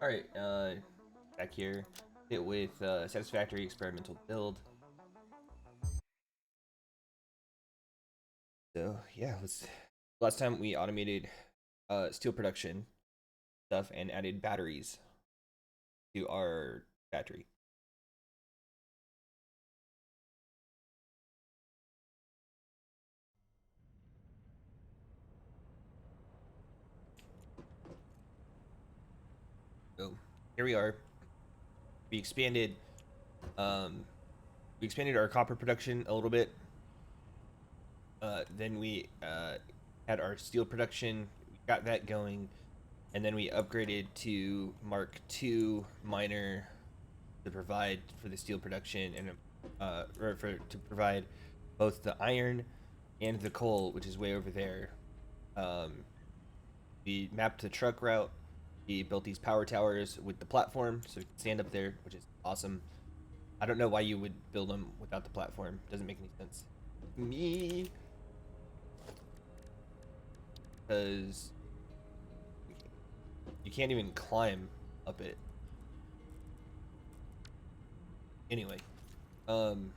Alright, back here. It with Satisfactory experimental build. So yeah, last time we automated steel production stuff and added batteries to our factory. So here we are. We expanded um we expanded our copper production a little bit. Then we had our steel production, we got that going, and then we upgraded to Mark II miner to provide for the steel production and or for to provide both the iron and the coal, which is way over there. Um, we mapped the truck route. We built these power towers with the platform, so we can stand up there, which is awesome. I don't know why you would build them without the platform. Doesn't make any sense. Me, because you can't even climb up it. Anyway, um,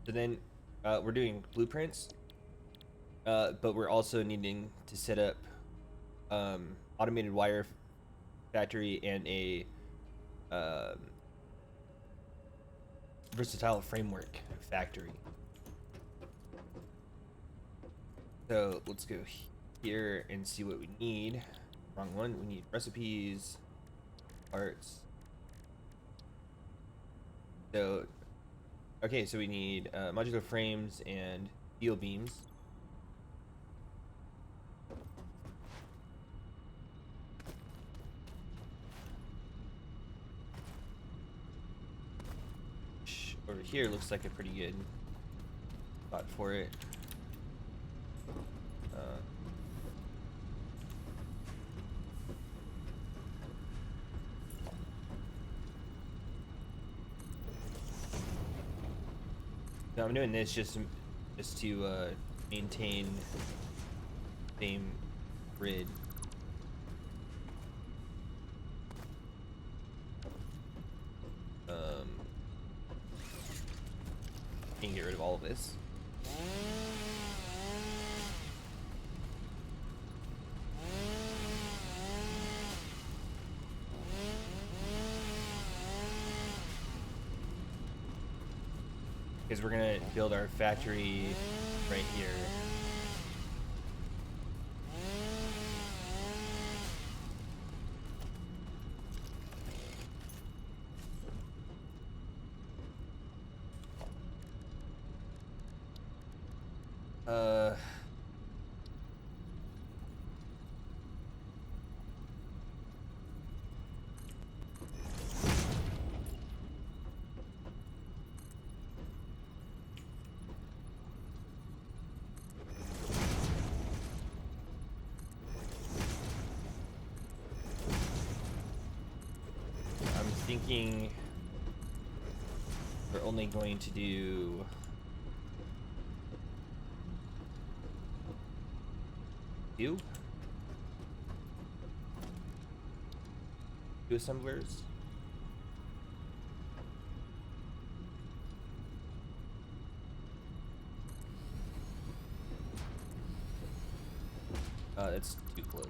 so then we're doing blueprints, but we're also needing to set up automated wire factory and a um, versatile framework factory. So let's go here and see what we need. Wrong one. We need recipes, parts. So, okay, so we need modular frames and steel beams. Over here looks like a pretty good spot for it. No, I'm doing this just to maintain same grid. Can get rid of all of this. Because we're gonna build our factory right here. Uh, I'm thinking we're only going to do two assemblers. That's too close.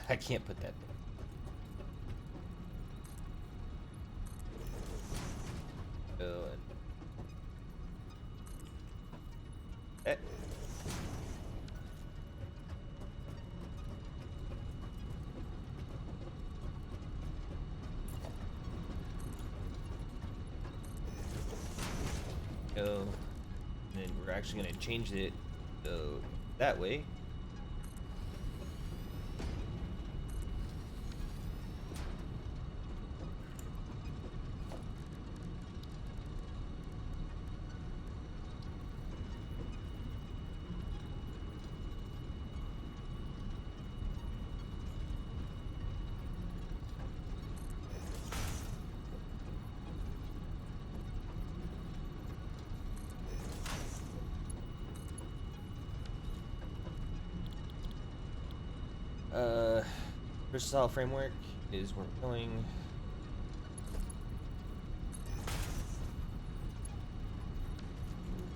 I can't put that there. Oh, and go. And then we're actually gonna change it so that way. versatile framework is where we're going.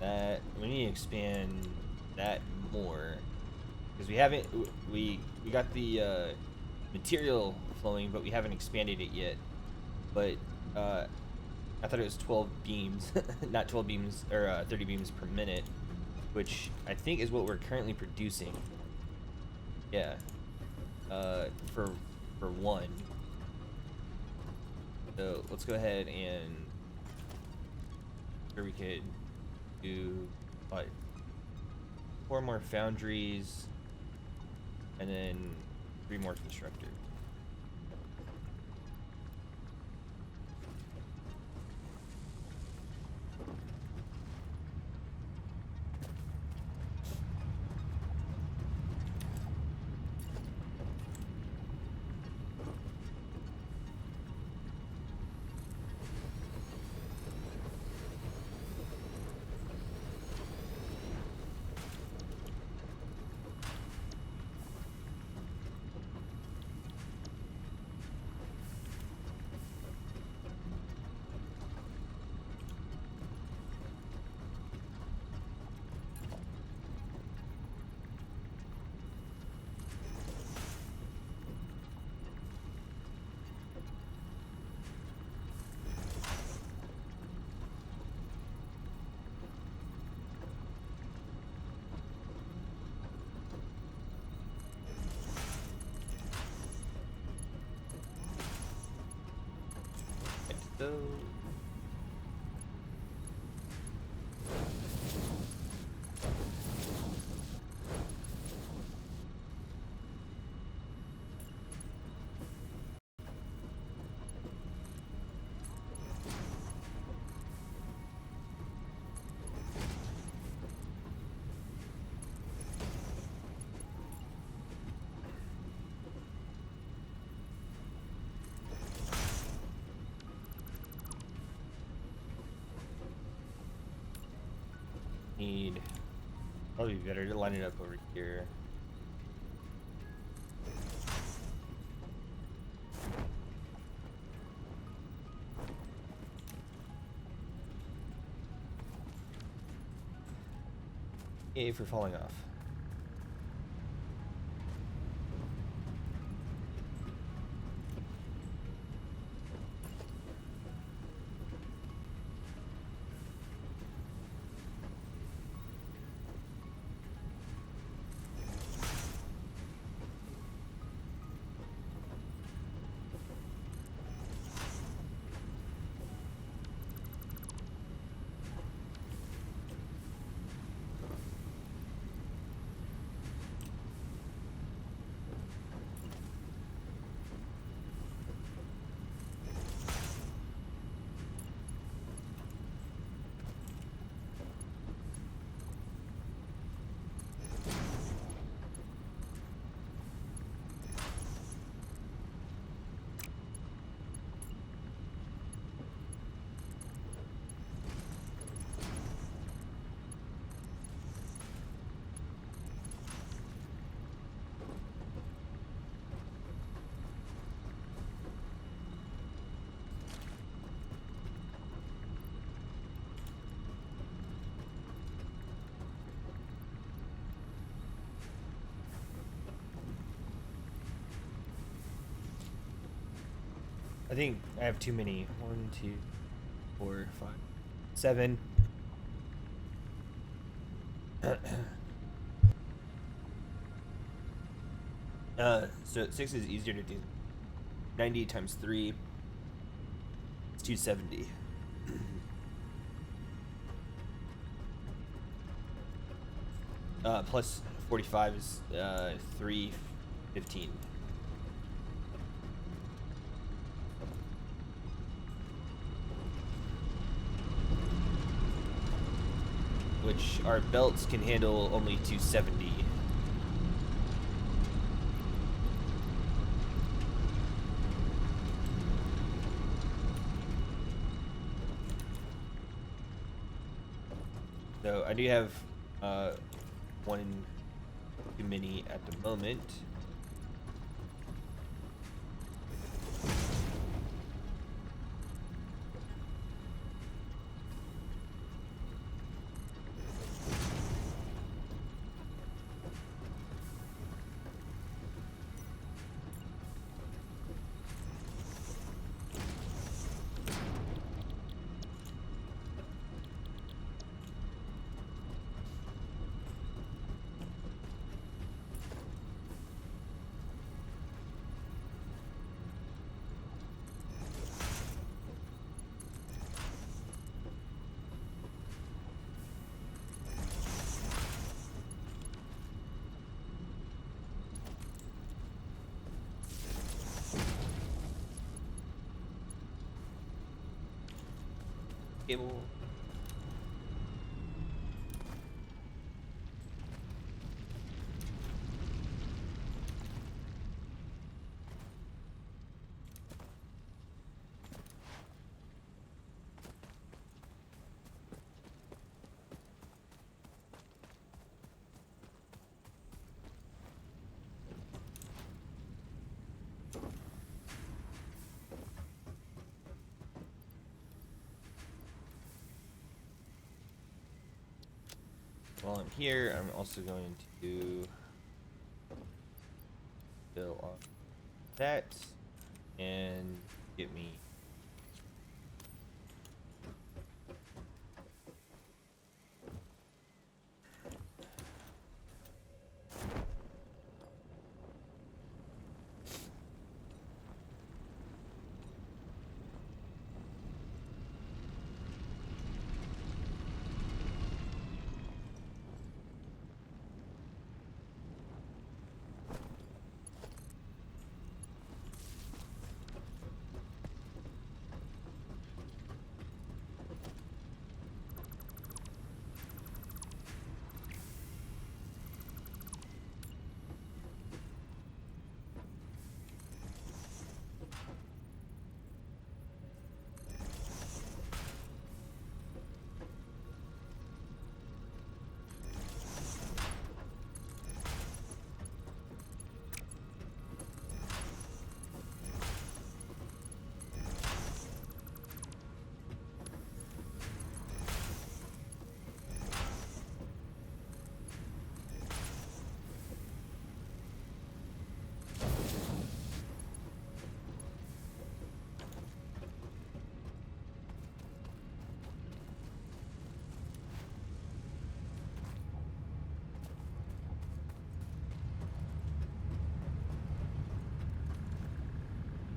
That we need to expand that more because we haven't. We got the material flowing, but we haven't expanded it yet. But I thought it was 12 beams, not 12 beams or 30 beams per minute, which I think is what we're currently producing. Yeah. For one. So let's go ahead and we could do what 4 more foundries and then 3 more constructors. So need probably better to line it up over here. Yay for falling off. I think I have too many. 1, 2, 4, 5, 7. So 6 is easier to do. 90 times 3 is 270. Plus 45 is 315. Which our belts can handle only 270. So I do have one too many at the moment. cable. While I'm here, I'm also going to fill on that and get me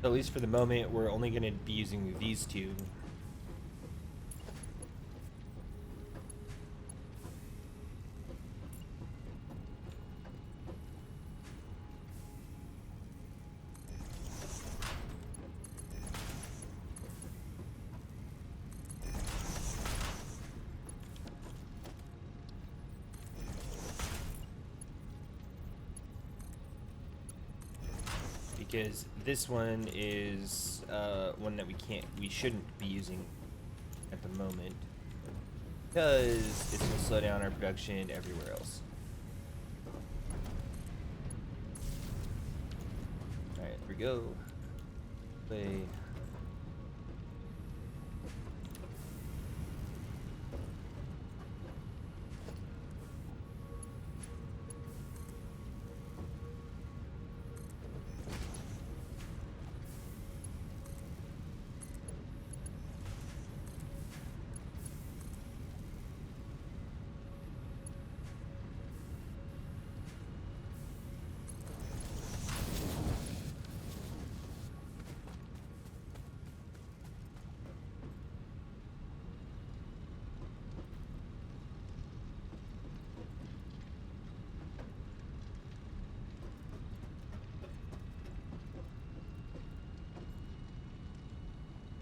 at least for the moment, we're only going to be using these two. Because this one is one that we shouldn't be using at the moment, because it's going to slow down our production everywhere else. Alright, here we go. Play.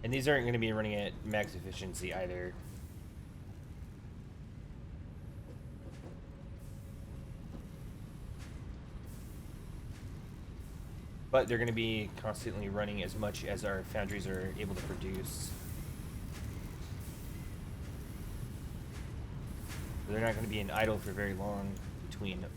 And these aren't going to be running at max efficiency either. But they're going to be constantly running as much as our foundries are able to produce. They're not going to be in idle for very long between them.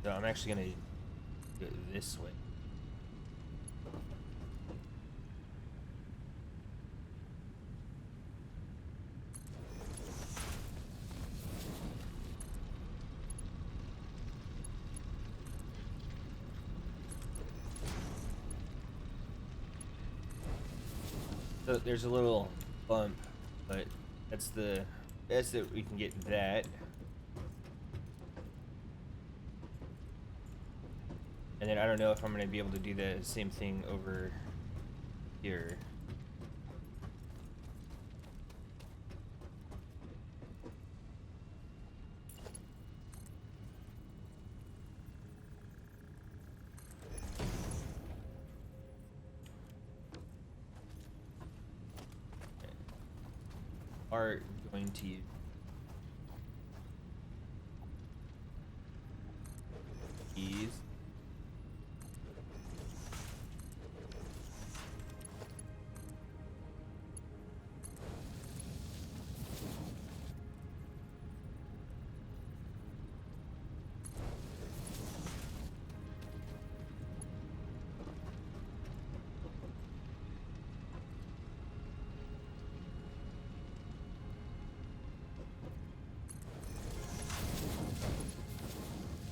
So I'm actually going to go this way. So there's a little bump, but that's the best that we can get that. And then I don't know if I'm gonna be able to do the same thing over here. Are going to use these.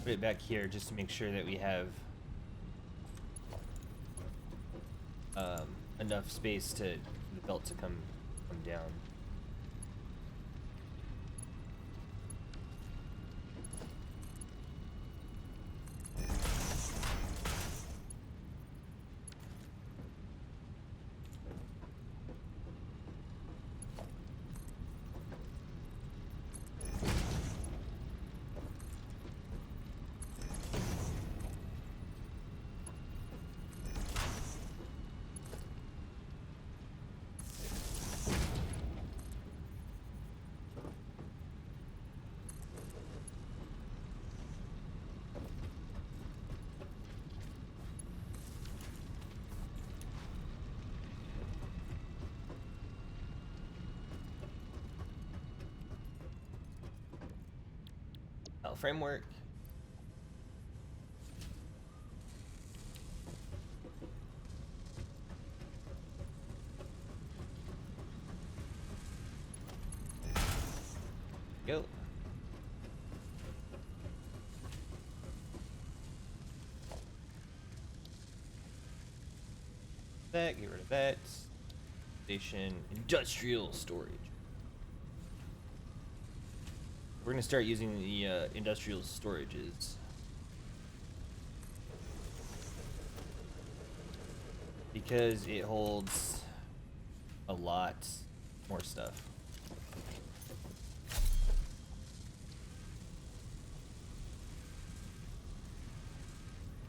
Put it back here just to make sure that we have enough space to the belt to come down. Framework. Go. That, get rid of that. Station, industrial storage. We're gonna start using the industrial storages. Because it holds a lot more stuff.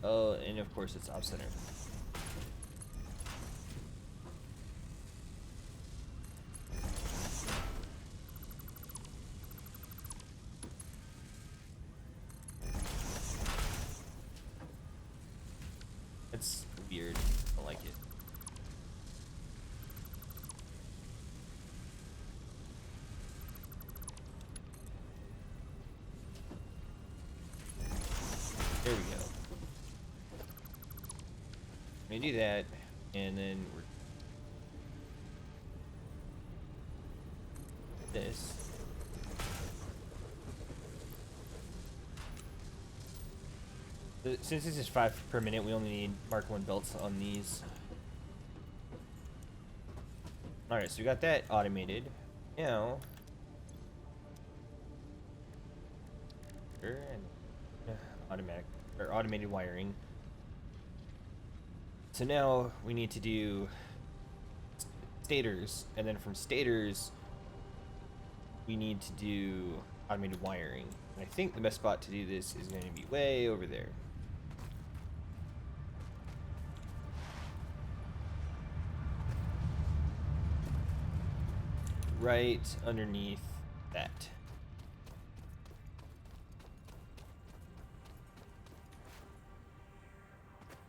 Oh, and of course it's off-center. It's weird. I don't like it. There we go. I'm gonna do that, and then we're this. Since this is 5 per minute, we only need Mark 1 belts on these. Alright, so we got that automated. Now, automatic or automated wiring. So now we need to do stators, and then from stators we need to do automated wiring. And I think the best spot to do this is going to be way over there. Right underneath that.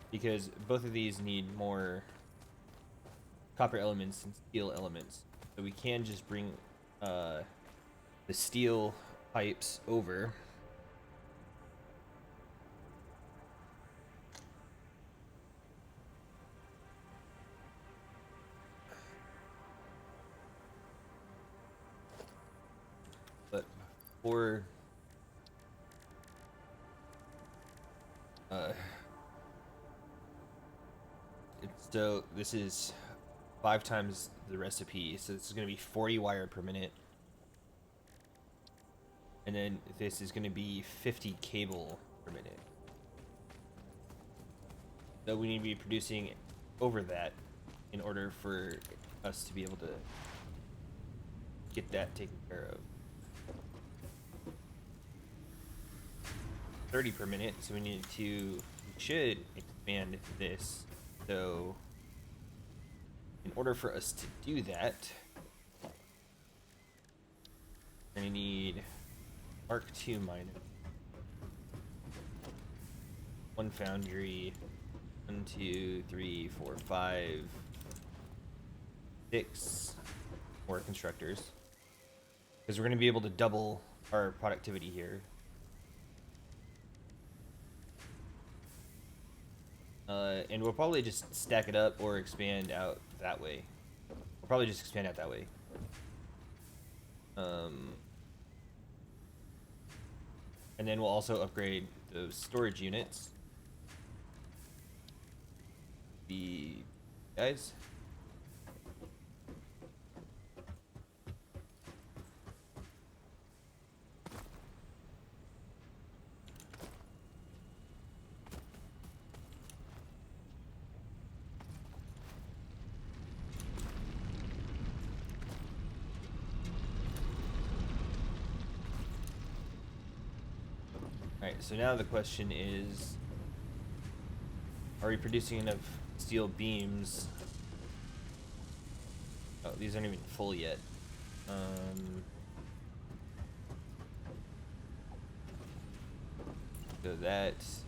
Because both of these need more copper elements and steel elements. So we can just bring the steel pipes over. But for so this is 5 times the recipe, so this is going to be 40 wire per minute. And then this is going to be 50 cable per minute. So we need to be producing over that in order for us to be able to get that taken care of. 30 per minute, so we should expand this. So in order for us to do that, we're going to need Mark II miner, 1 foundry, 1, 2, 3, 4, 5, 6 more constructors, because we're going to be able to double our productivity here. And we'll probably just stack it up or expand out that way. We'll probably just expand out that way. And then we'll also upgrade those storage units. The guys. Alright, so now the question is, are we producing enough steel beams? Oh, these aren't even full yet. So that's...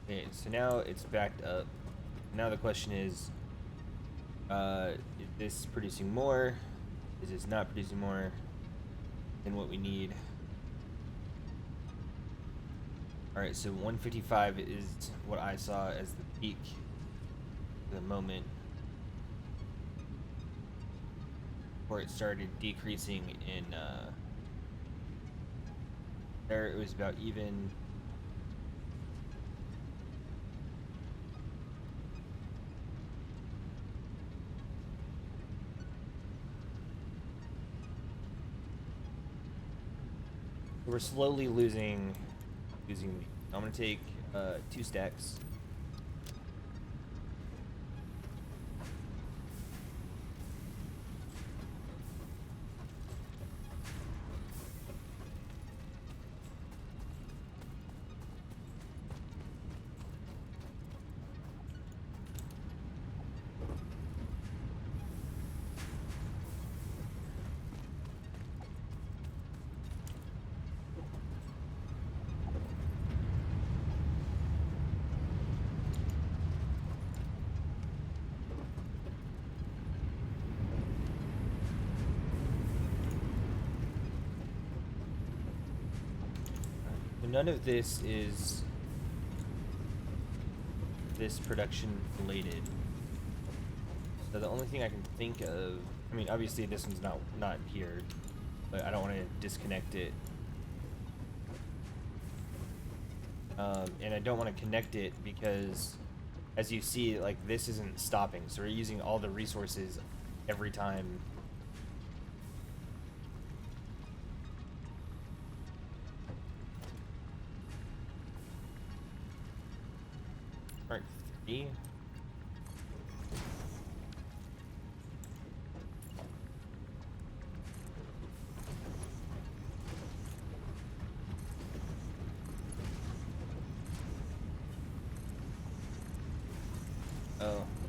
Okay, so now it's backed up. Now the question is this producing more? Is this not producing more than what we need? Alright, so 155 is what I saw as the peak for the moment, before it started decreasing in there it was about even. We're slowly losing meat. I'm gonna take 2 stacks. None of this is this production related. So the only thing I can think of, I mean, obviously this one's not here, but I don't want to disconnect it. And I don't want to connect it because, as you see, like, this isn't stopping. So we're using all the resources every time. Mark 3.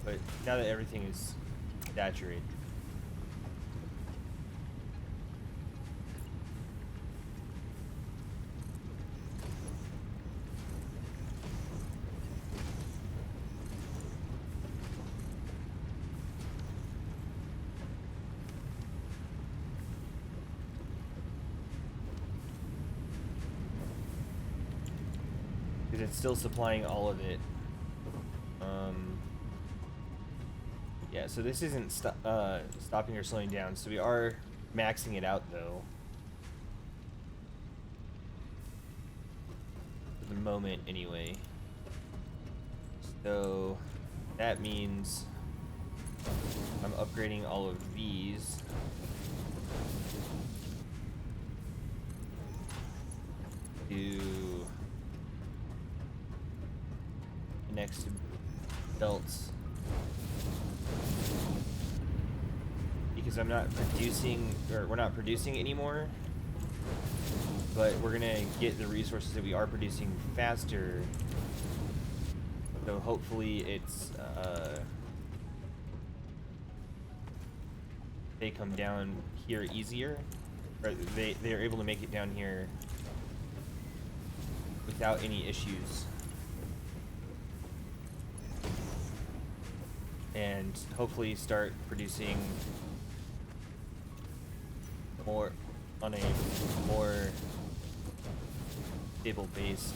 But now that everything is saturated. Because it's still supplying all of it. Yeah, so this isn't stopping or slowing down, so we are maxing it out though. For the moment, anyway. So that means I'm upgrading all of these. To the next belts. Because I'm not producing, or we're not producing anymore, but we're gonna get the resources that we are producing faster. So hopefully it's they come down here easier, or they're able to make it down here without any issues. And hopefully start producing more on a more stable base.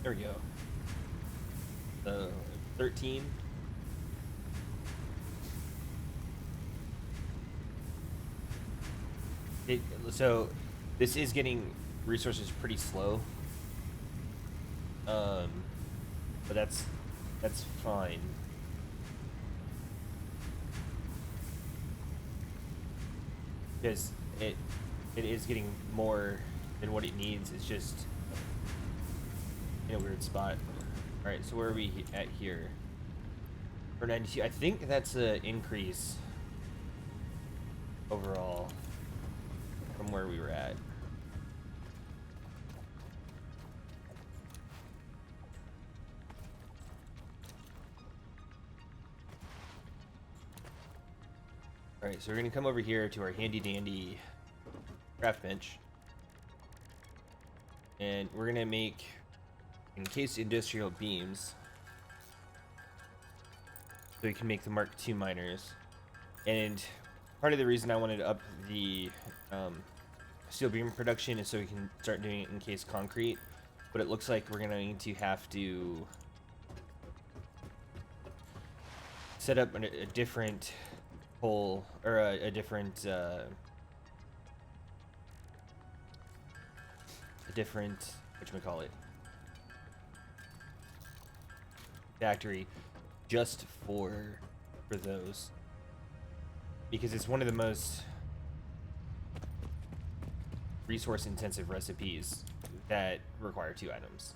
There we go. So 13. So this is getting resources pretty slow. But that's fine. Because it is getting more than what it needs. It's just in a weird spot. Alright, so where are we at here? For 92, I think that's an increase overall from where we were at. Alright, so we're gonna come over here to our handy dandy craft bench. And we're gonna make encased industrial beams. So we can make the Mark II miners. And part of the reason I wanted to up the steel beam production is so we can start doing encased concrete. But it looks like we're going to have to set up a different hole, or a different whatchamacallit, factory just for those, because it's one of the most resource intensive recipes that require 2 items.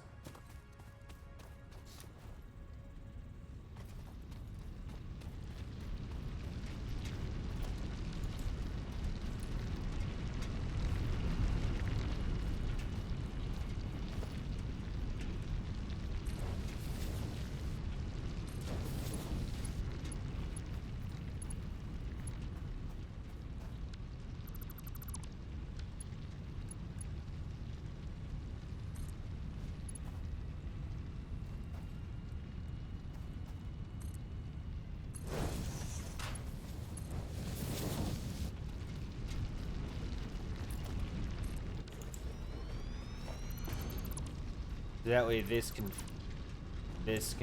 That way this can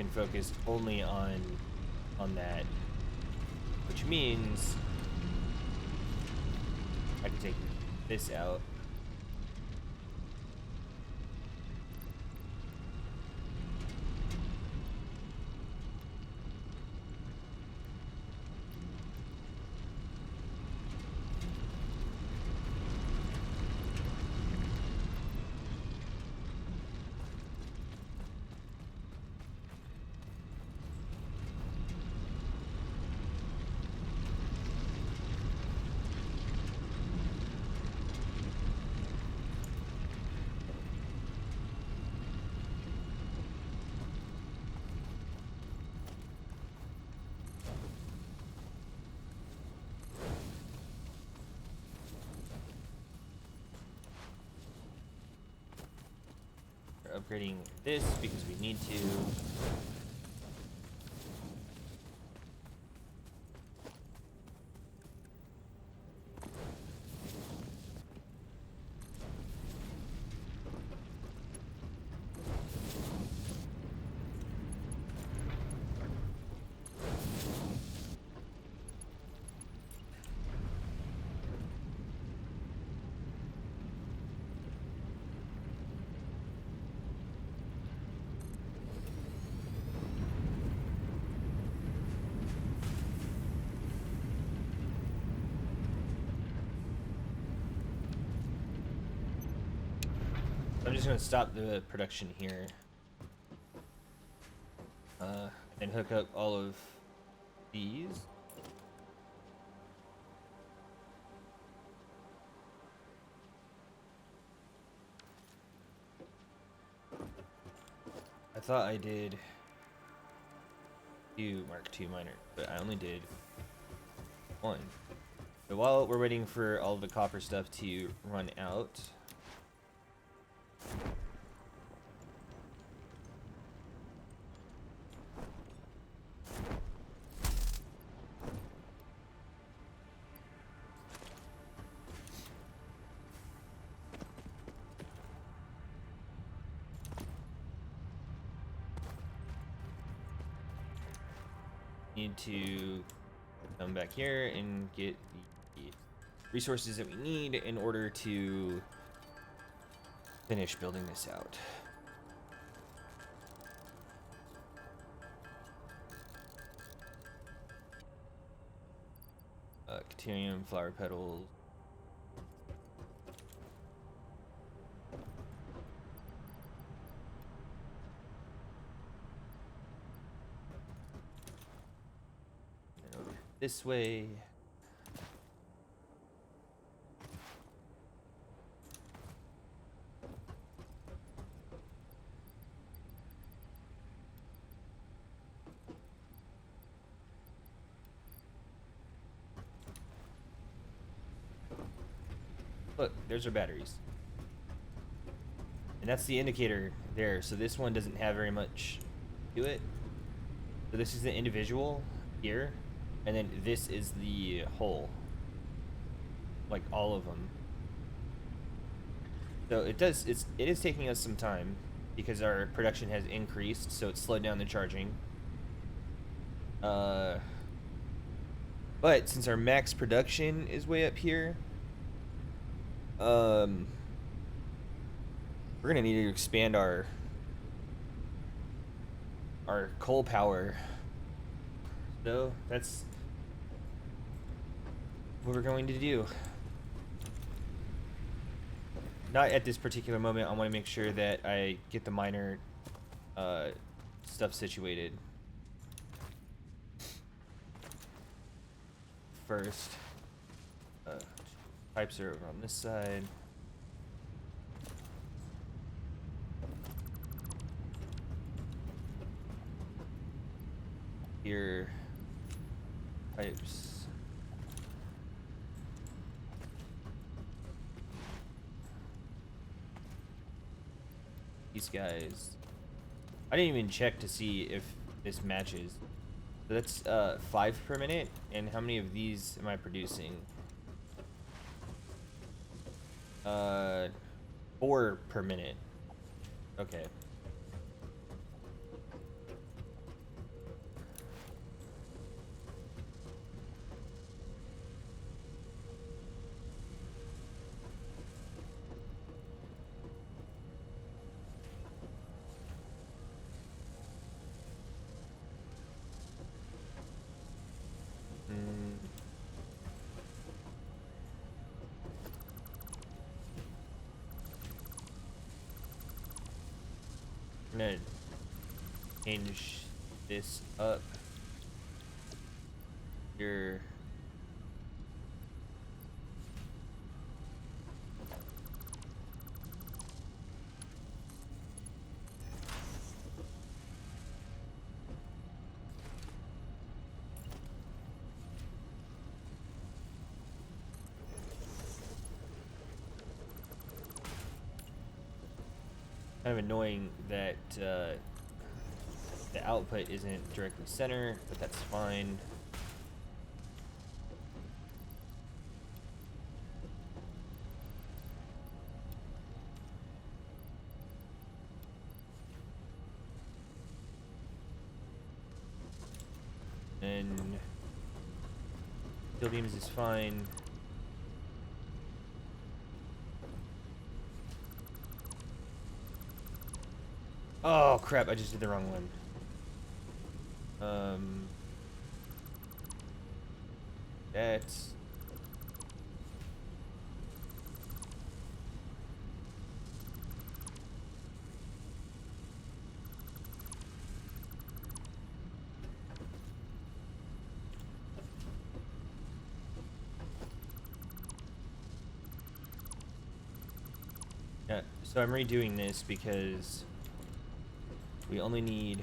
focus only on on that, which means I can take this out. Upgrading this because we need to. I'm just going to stop the production here and hook up all of these. I thought I did 2 Mark II miner, but I only did 1. So while we're waiting for all the copper stuff to run out, need to come back here and get the resources that we need in order to finish building this out. Caterium, flower petals. And over this way. Look, there's our batteries. And that's the indicator there. So this one doesn't have very much to it. So this is the individual here. And then this is the whole. Like all of them. So it is taking us some time because our production has increased, so it's slowed down the charging. But since our max production is way up here, we're gonna need to expand our coal power. So that's what we're going to do. Not at this particular moment. I want to make sure that I get the miner stuff situated first. Pipes are over on this side. Here, pipes. These guys. I didn't even check to see if this matches. So that's 5 per minute. And how many of these am I producing? 4 per minute. Okay. gonna change this up. Your kind of annoying that the output isn't directly center, but that's fine. And steel beams is fine. Oh crap, I just did the wrong one. That's yeah, so I'm redoing this because we only need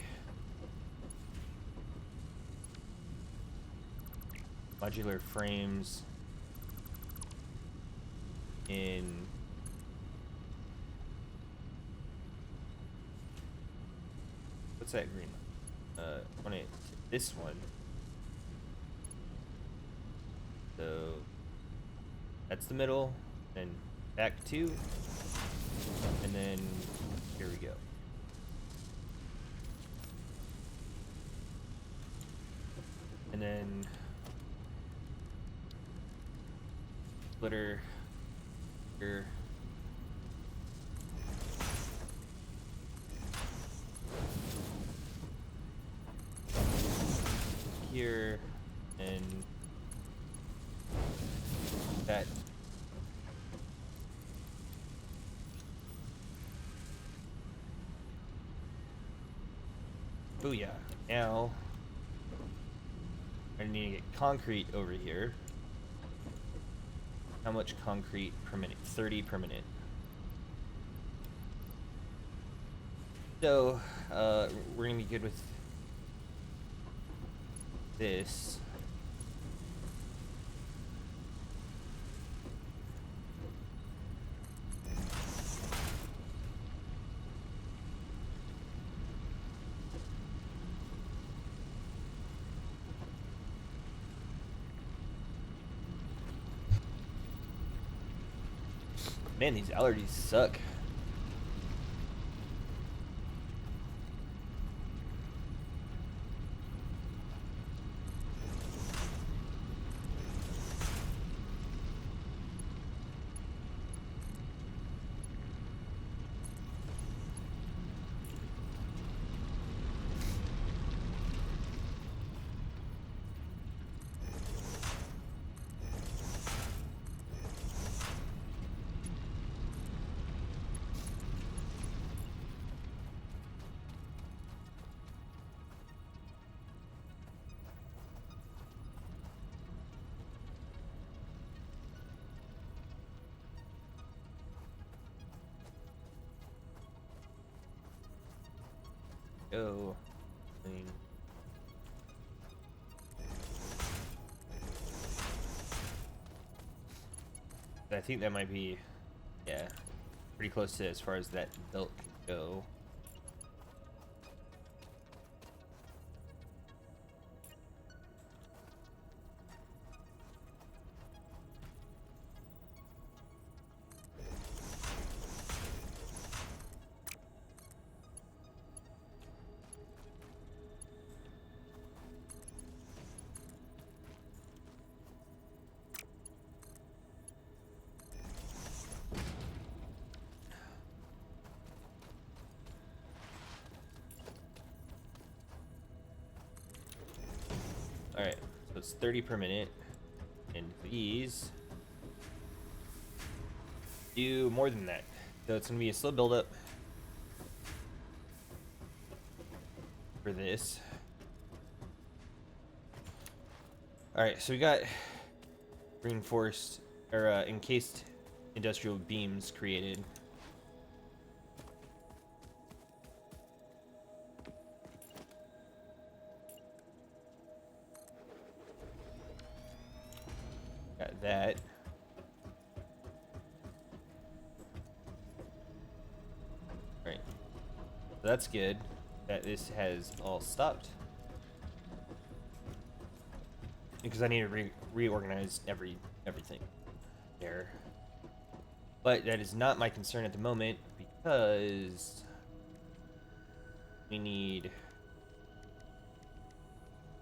modular frames in what's that green? Want it this one. So that's the middle, then back two, and then here we go. And then splitter here. Here and that. Booyah. Now I need to get concrete over here. How much concrete per minute? 30 per minute. So we're gonna be good with this. Man, these allergies suck. Go. Clean. I think that might be, yeah, pretty close to as far as that belt can go. Alright, so it's 30 per minute, and these do more than that. So it's going to be a slow buildup. for this. Alright, so we got reinforced or encased industrial beams created. Got that. Right. So that's good that this has all stopped. Because I need to reorganize everything there. But that is not my concern at the moment because we need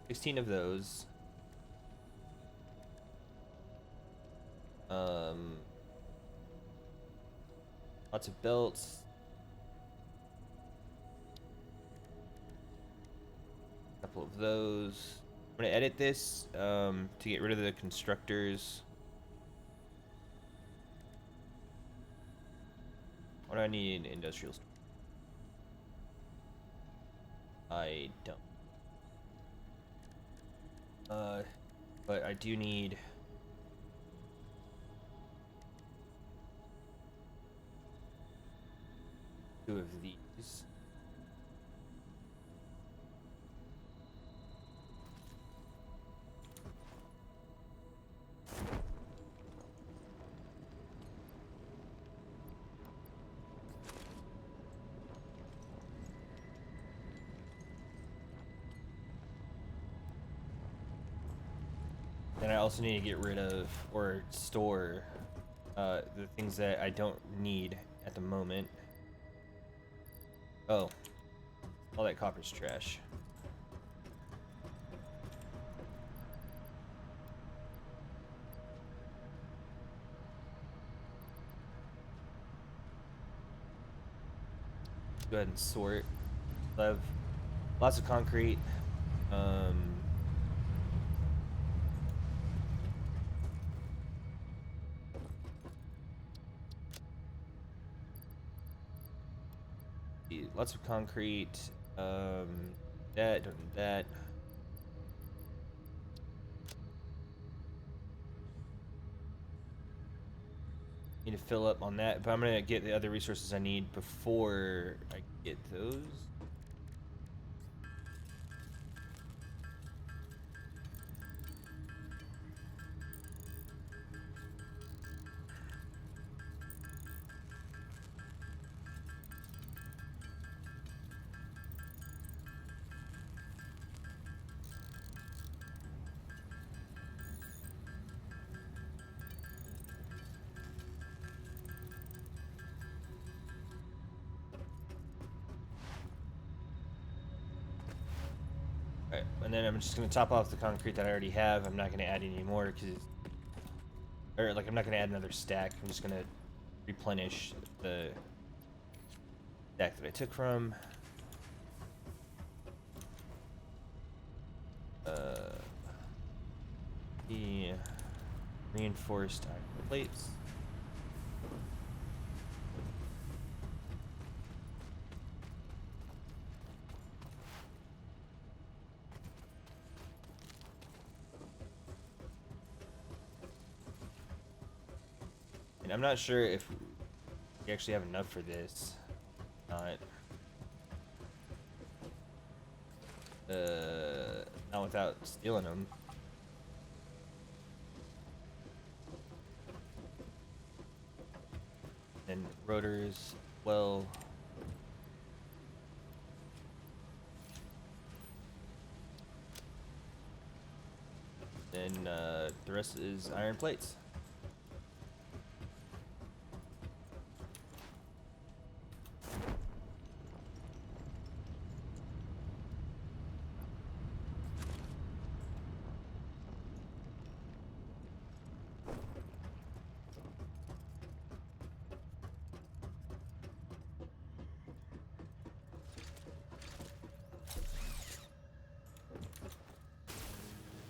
16 of those. Lots of belts. A couple of those. I'm gonna edit this to get rid of the constructors. What do I need in industrial store? I don't. But I do need two of these. And I also need to get rid of or store the things that I don't need at the moment. Oh, all that copper's trash. Go ahead and sort. I have lots of concrete. Lots of concrete. That, don't need that. Need to fill up on that, but I'm gonna get the other resources I need before I get those. Alright, and then I'm just gonna top off the concrete that I already have. I'm not gonna add any more because, or like I'm not gonna add another stack. I'm just gonna replenish the stack that I took from. The reinforced iron plates. And I'm not sure if we actually have enough for this. Not without stealing them. And rotors, well. Then the rest is iron plates.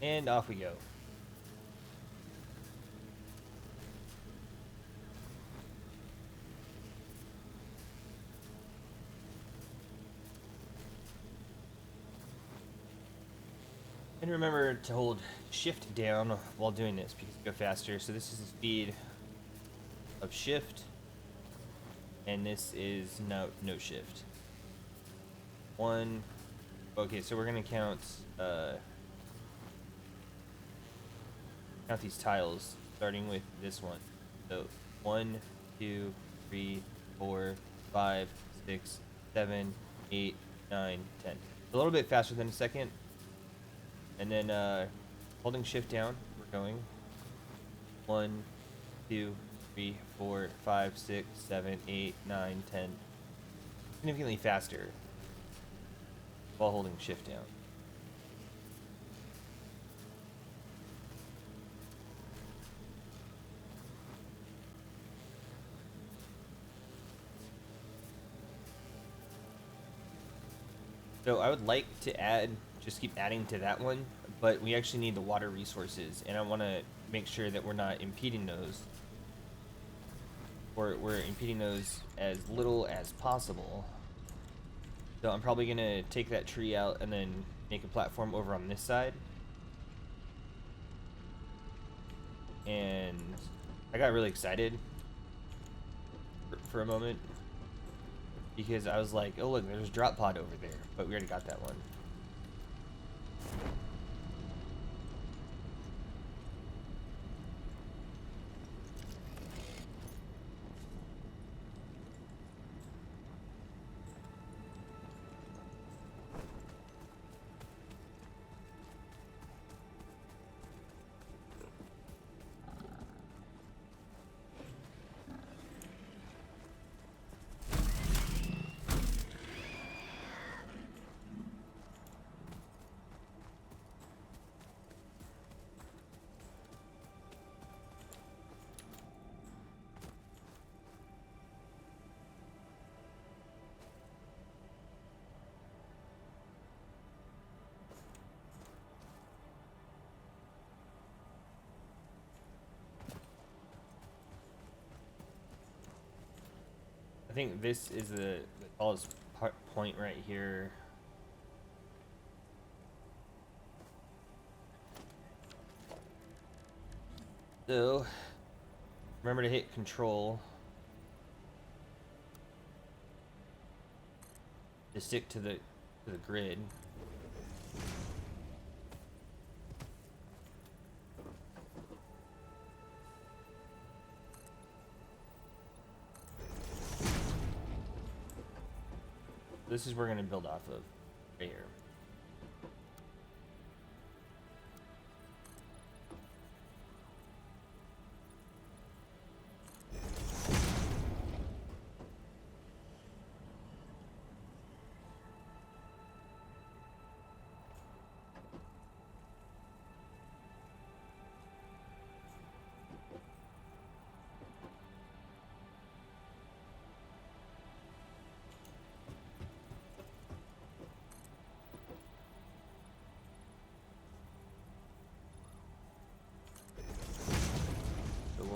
And off we go. And remember to hold shift down while doing this because you go faster. So this is the speed of shift, and this is no shift. One. Okay, so we're gonna count these tiles, starting with this one. So 1, 2, 3, 4, 5, 6, 7, 8, 9, 10. A little bit faster than a second. And then holding shift down, we're going 1, 2, 3, 4, 5, 6, 7, 8, 9, 10. Significantly faster while holding shift down. So I would like to just keep adding to that one, but we actually need the water resources, and I want to make sure that we're not impeding those. Or we're impeding those as little as possible. So I'm probably going to take that tree out and then make a platform over on this side. And I got really excited for a moment, because I was like, oh look, there's a drop pod over there, but we already got that one. I think this is the tallest point right here. So remember to hit control to stick to the grid. This is where we're going to build off of right here.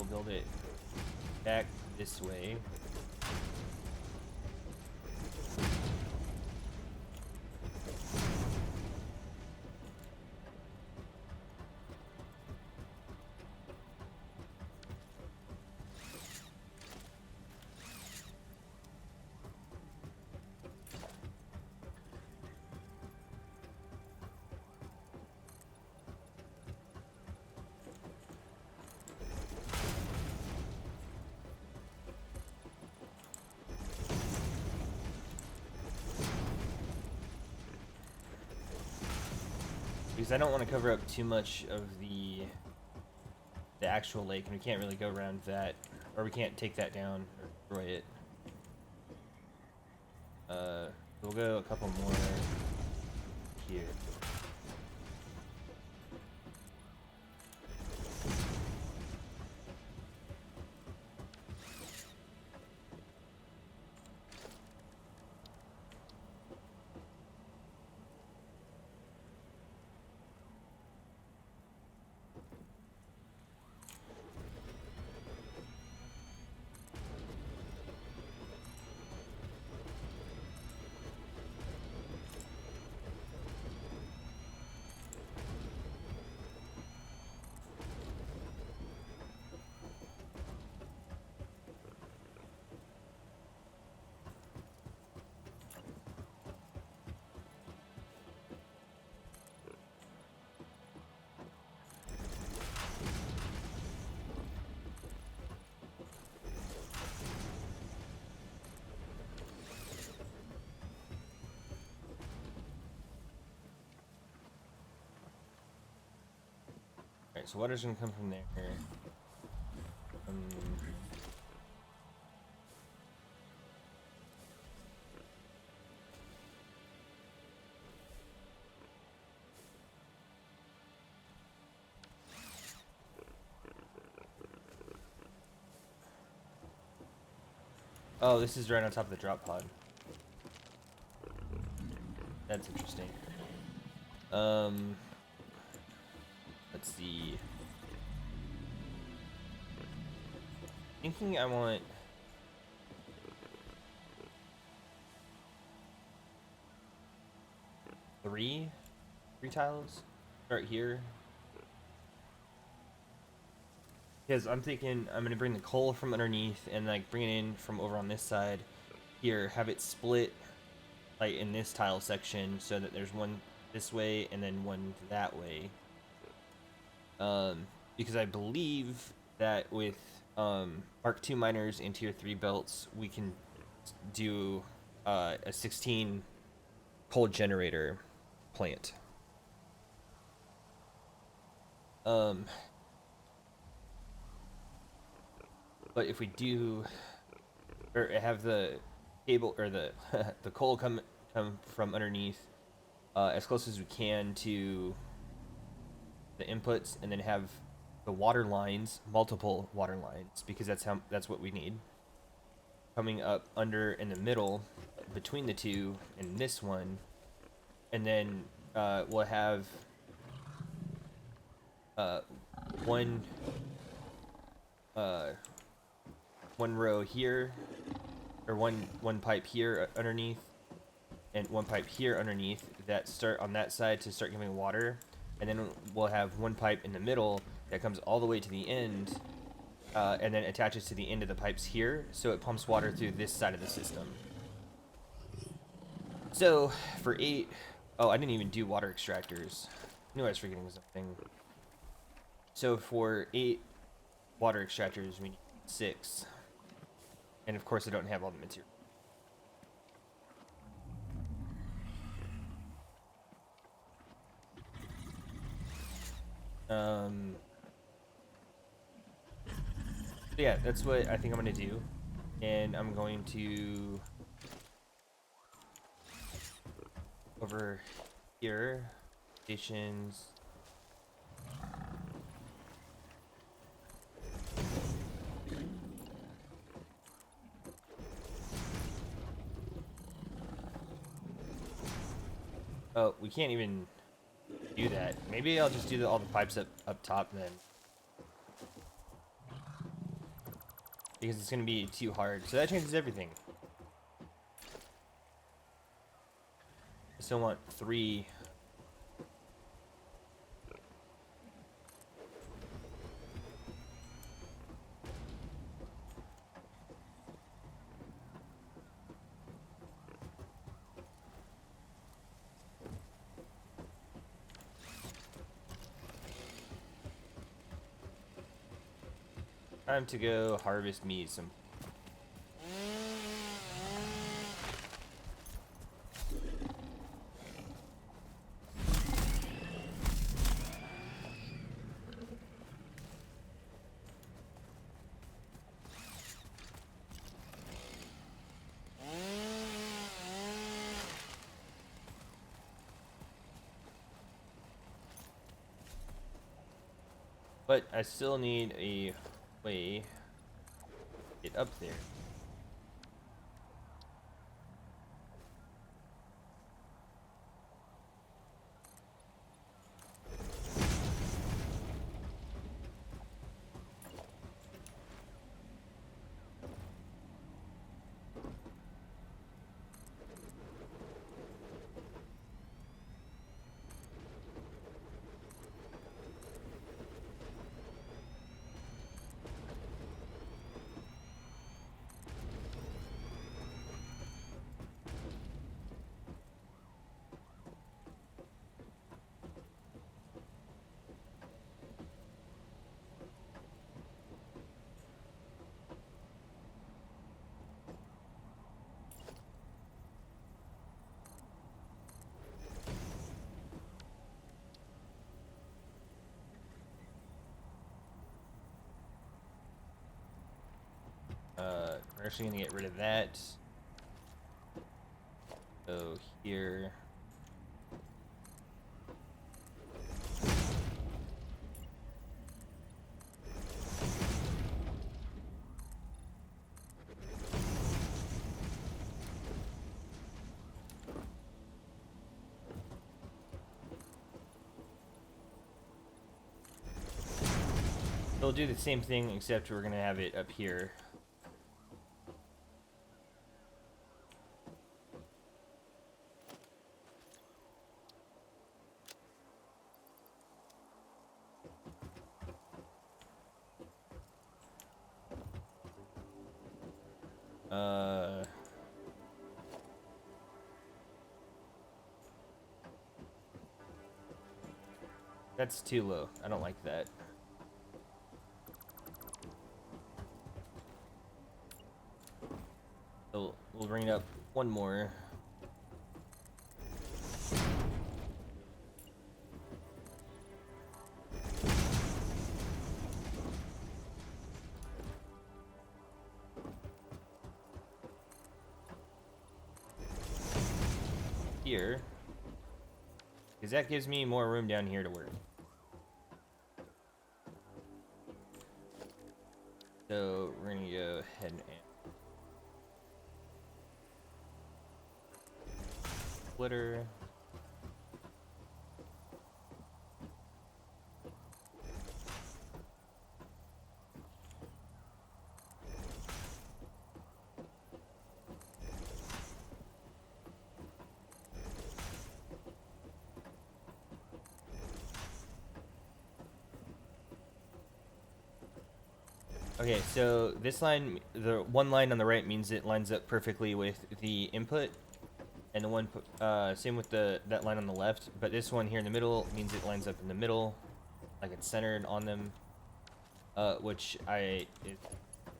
Build it back this way. Because I don't want to cover up too much of the actual lake, and we can't really go around that, or we can't take that down or destroy it. We'll go a couple more here. so water's gonna come from there. Oh, this is right on top of the drop pod. That's interesting. Let's see. Thinking I want three tiles. Start here. Because I'm thinking I'm gonna bring the coal from underneath and like bring it in from over on this side. Here, have it split like in this tile section so that there's one this way and then one that way. Because I believe that with Mark II miners and Tier 3 belts, we can do a 16 coal generator plant. But if we do, or have the cable or the the coal come from underneath as close as we can to the inputs, and then have the water lines, multiple water lines, because that's what we need, coming up under in the middle between the two and this one, and then we'll have one row here, or one pipe here underneath, and one pipe here underneath that start on that side to start giving water, and then we'll have one pipe in the middle that comes all the way to the end, and then attaches to the end of the pipes here, so it pumps water through this side of the system. So for 8, oh, I didn't even do water extractors. I knew I was forgetting something. So for 8 water extractors, we need 6. And of course I don't have all the material. Yeah, that's what I think I'm gonna do. And I'm going to over here, stations. Oh, we can't even do that. Maybe I'll just do all the pipes up top then, because it's gonna be too hard. So that changes everything. I still want 3. Time to go harvest me some. But I still need a way to get up there. we're actually going to get rid of that. So here. We'll do the same thing, except we're going to have it up here. That's too low. I don't like that. So we'll bring it up one more. Here. Because that gives me more room down here to work. So we're going to go ahead and splitter. Okay, so this line, the one line on the right means it lines up perfectly with the input, and the one, same with that line on the left, but this one here in the middle means it lines up in the middle, like it's centered on them, which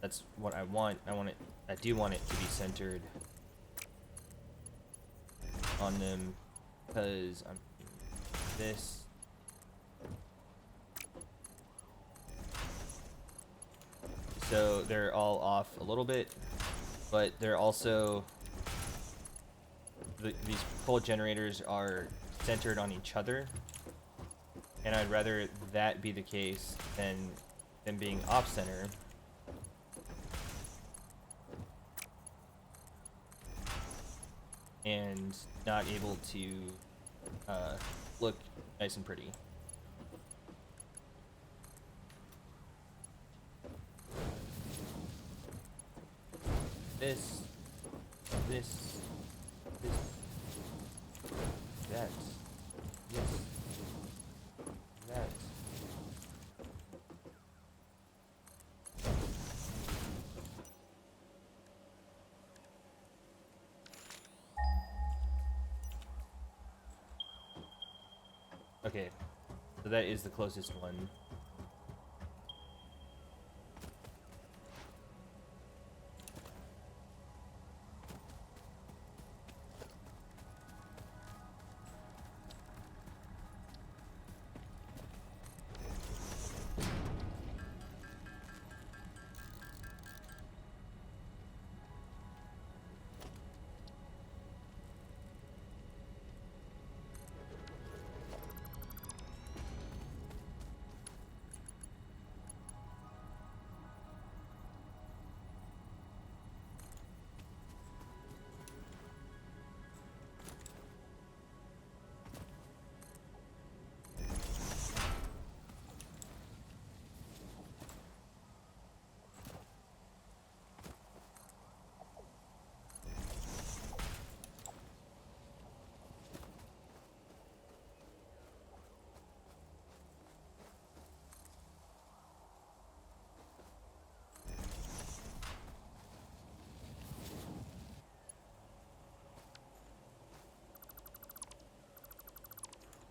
that's what I want. I do want it to be centered on them, because I'm this. So they're all off a little bit, but they're also, these pole generators are centered on each other, and I'd rather that be the case than them being off center. And not able to look nice and pretty. This, that, yes, that. Okay, so that is the closest one.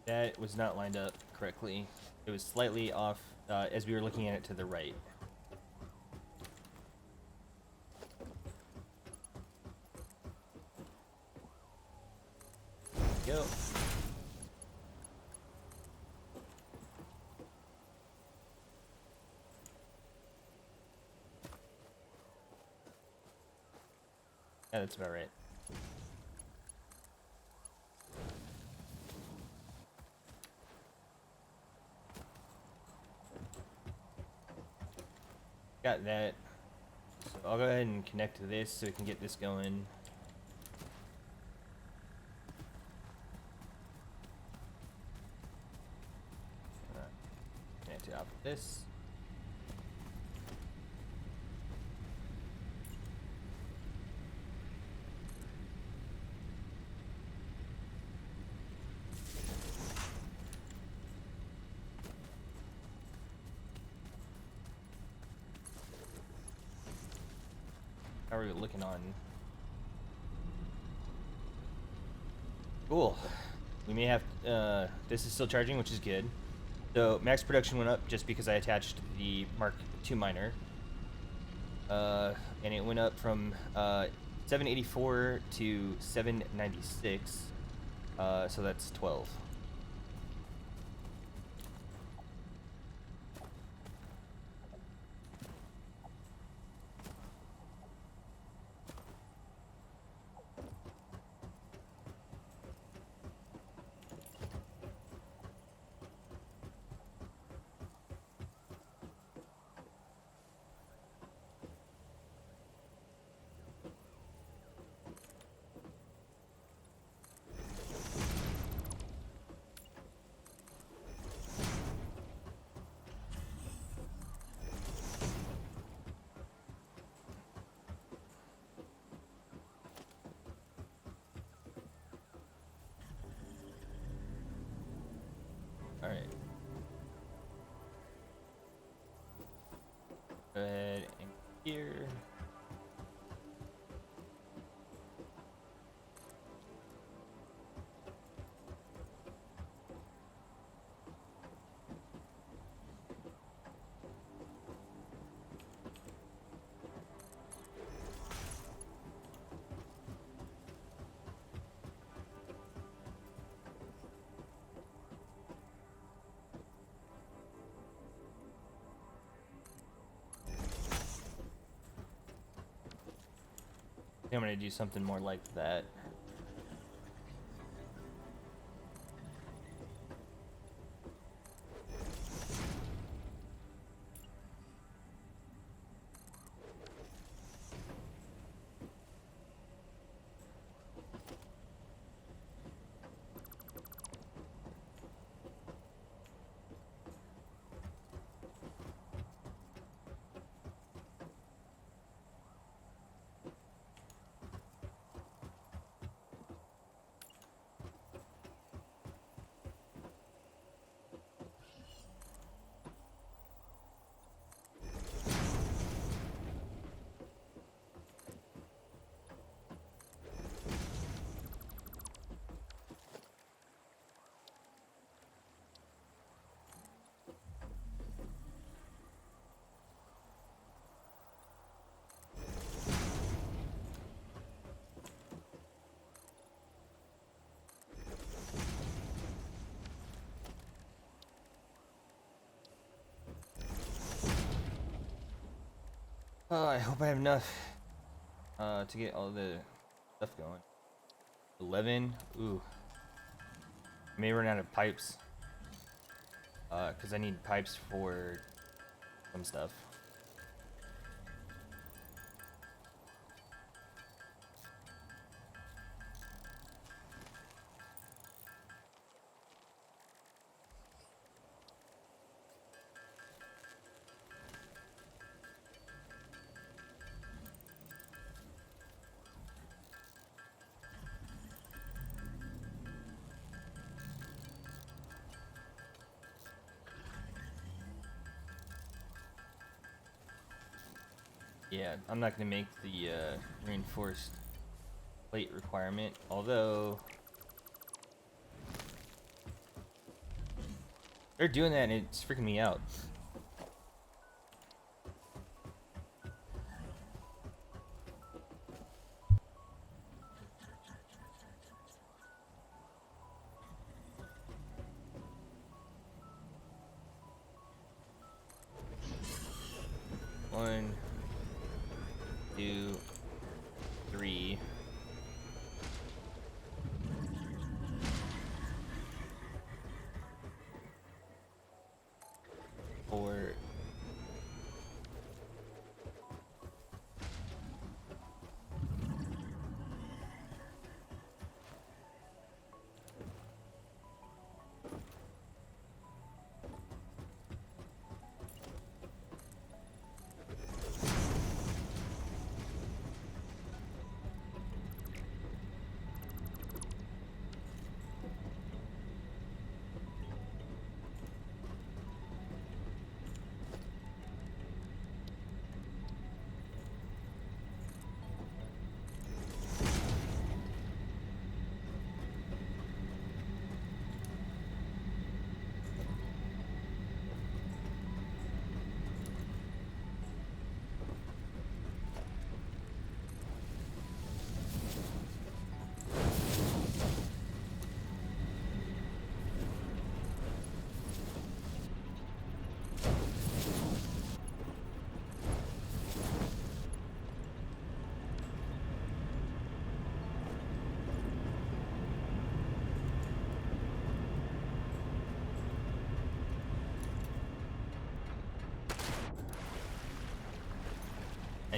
That was not lined up correctly. It was slightly off as we were looking at it to the right. Go. Yeah, that's about right. Got that. So I'll go ahead and connect to this so we can get this going. Connect it off of this. How are we looking on? Cool. We may have, this is still charging, which is good. So max production went up just because I attached the Mark II miner. And it went up from 784 to 796. So that's 12. All right. Go ahead and here. I think I'm gonna do something more like that. Oh, I hope I have enough to get all the stuff going. 11. Ooh. May run out of pipes. Because I need pipes for some stuff. Yeah, I'm not gonna make the reinforced plate requirement, although they're doing that and it's freaking me out. One, two, three.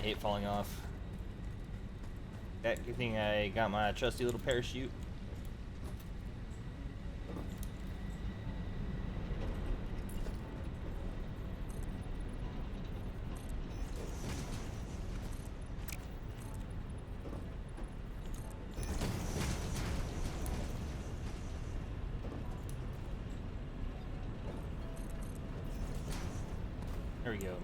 hate falling off. That good thing I got my trusty little parachute. There we go.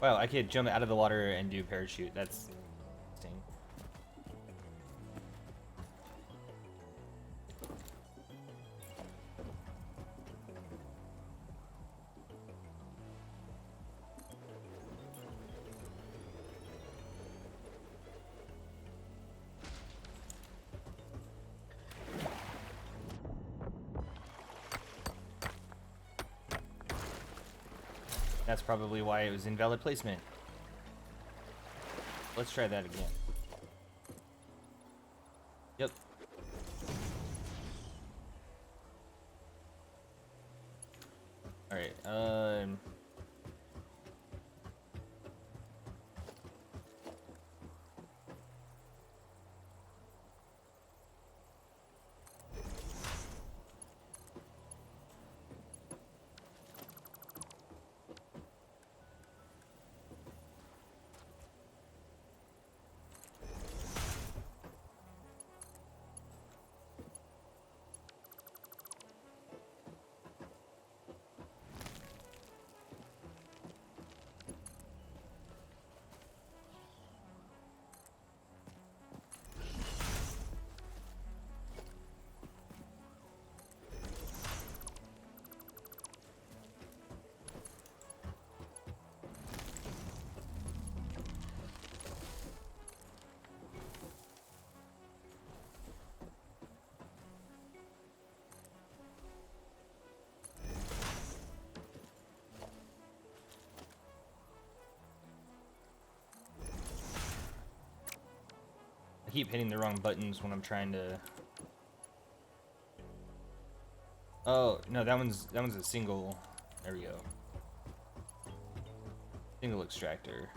Wow, I could jump out of the water and do parachute. That's interesting. That's probably why it was invalid placement. Let's try that again. Yep. Alright, I keep hitting the wrong buttons when I'm trying to... Oh, no, that one's a single... There we go. Single extractor.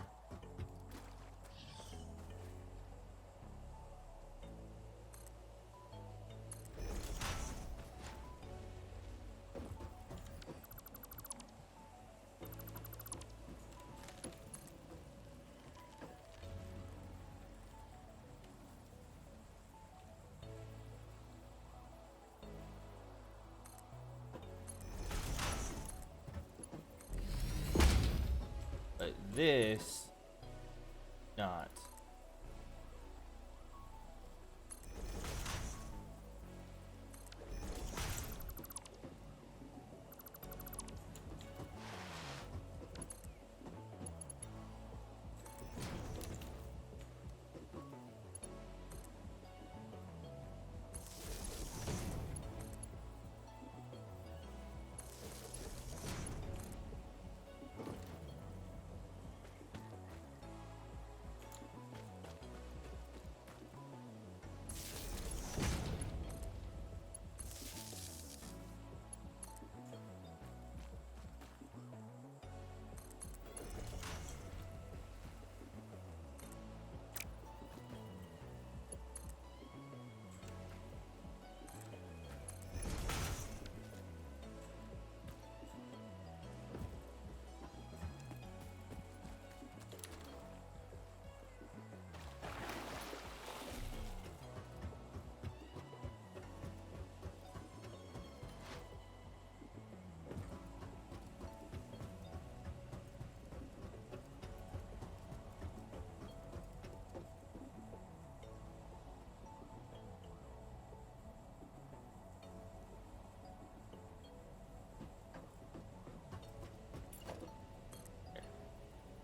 But this... not.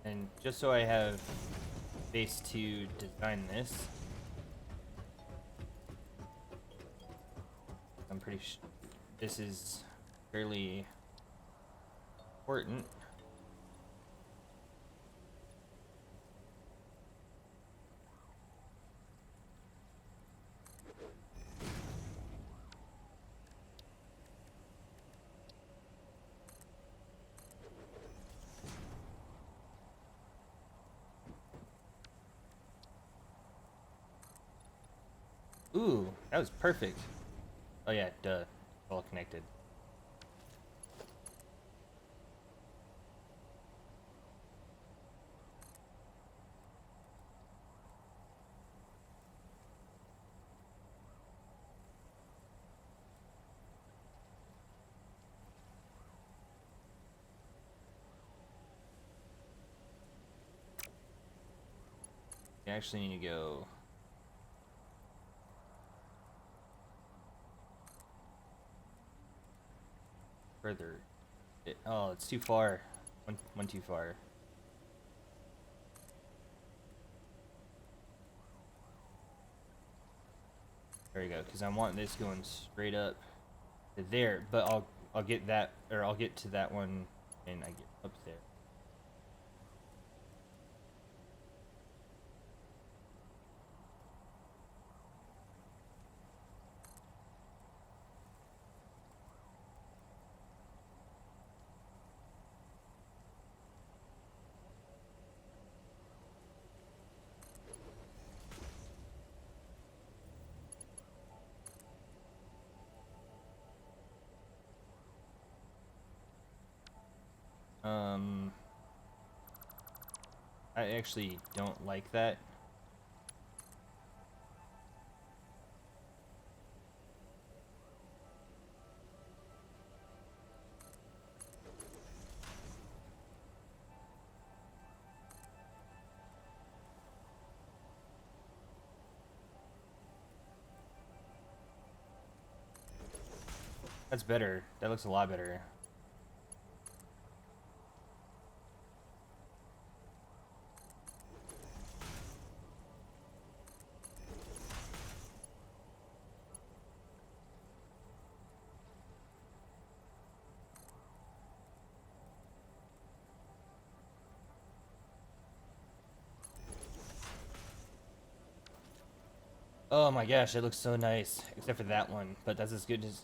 And just so I have space to design this, this is fairly important. Ooh, that was perfect. Oh yeah, duh. It's all connected. You actually need to go further. Oh, it's too far. One too far. There you go. Because I want this going straight up to there, but I'll get that, or I'll get to that one, and I get up there. I actually don't like that. That's better. That looks a lot better. Oh my gosh, it looks so nice. Except for that one, but that's as good as...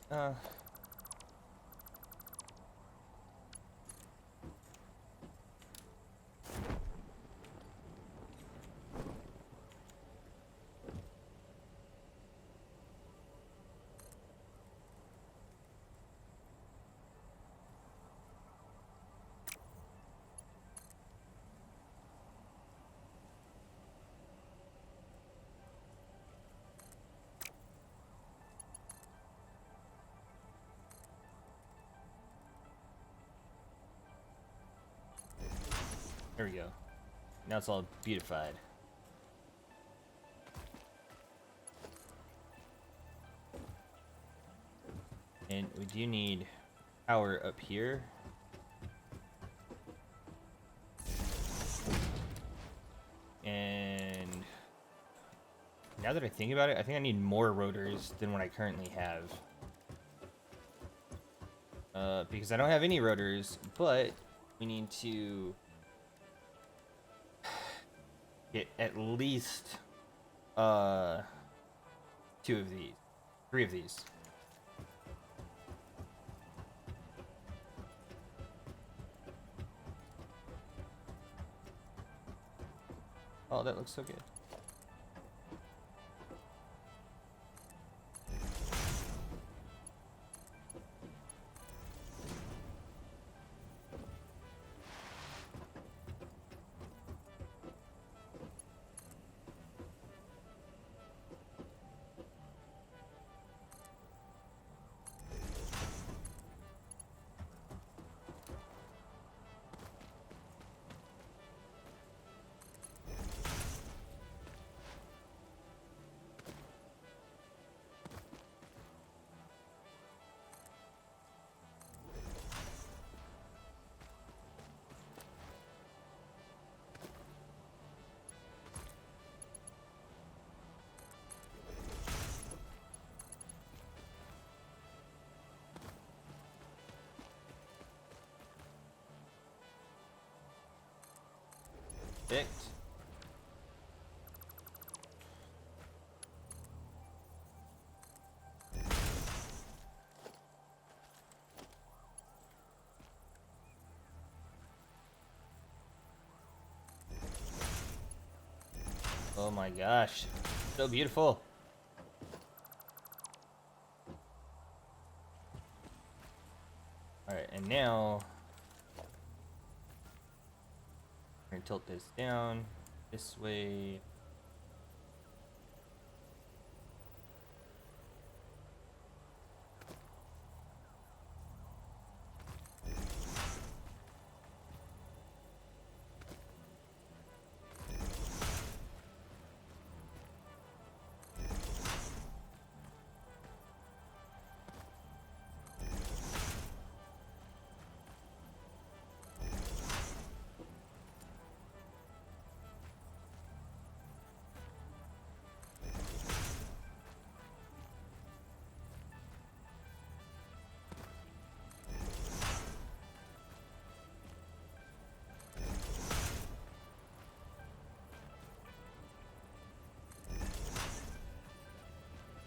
There we go. Now it's all beautified. And we do need power up here. And now that I think about it, I think I need more rotors than what I currently have. Because I don't have any rotors, but we need to get at least 2 of these, 3 of these. Oh, that looks so good. Perfect. Oh my gosh, so beautiful. Alright, and now we're gonna tilt this down this way.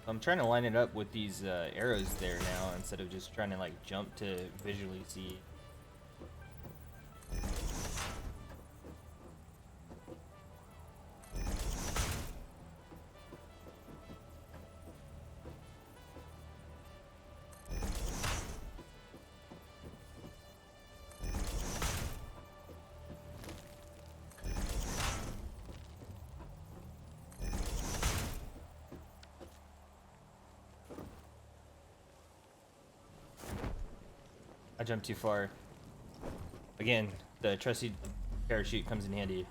I'm trying to line it up with these arrows there now instead of just trying to like jump to visually see. I jumped too far. Again, the trusty parachute comes in handy.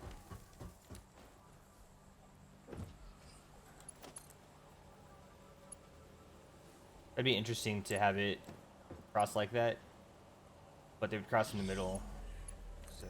That'd be interesting to have it cross like that, but they would cross in the middle. So.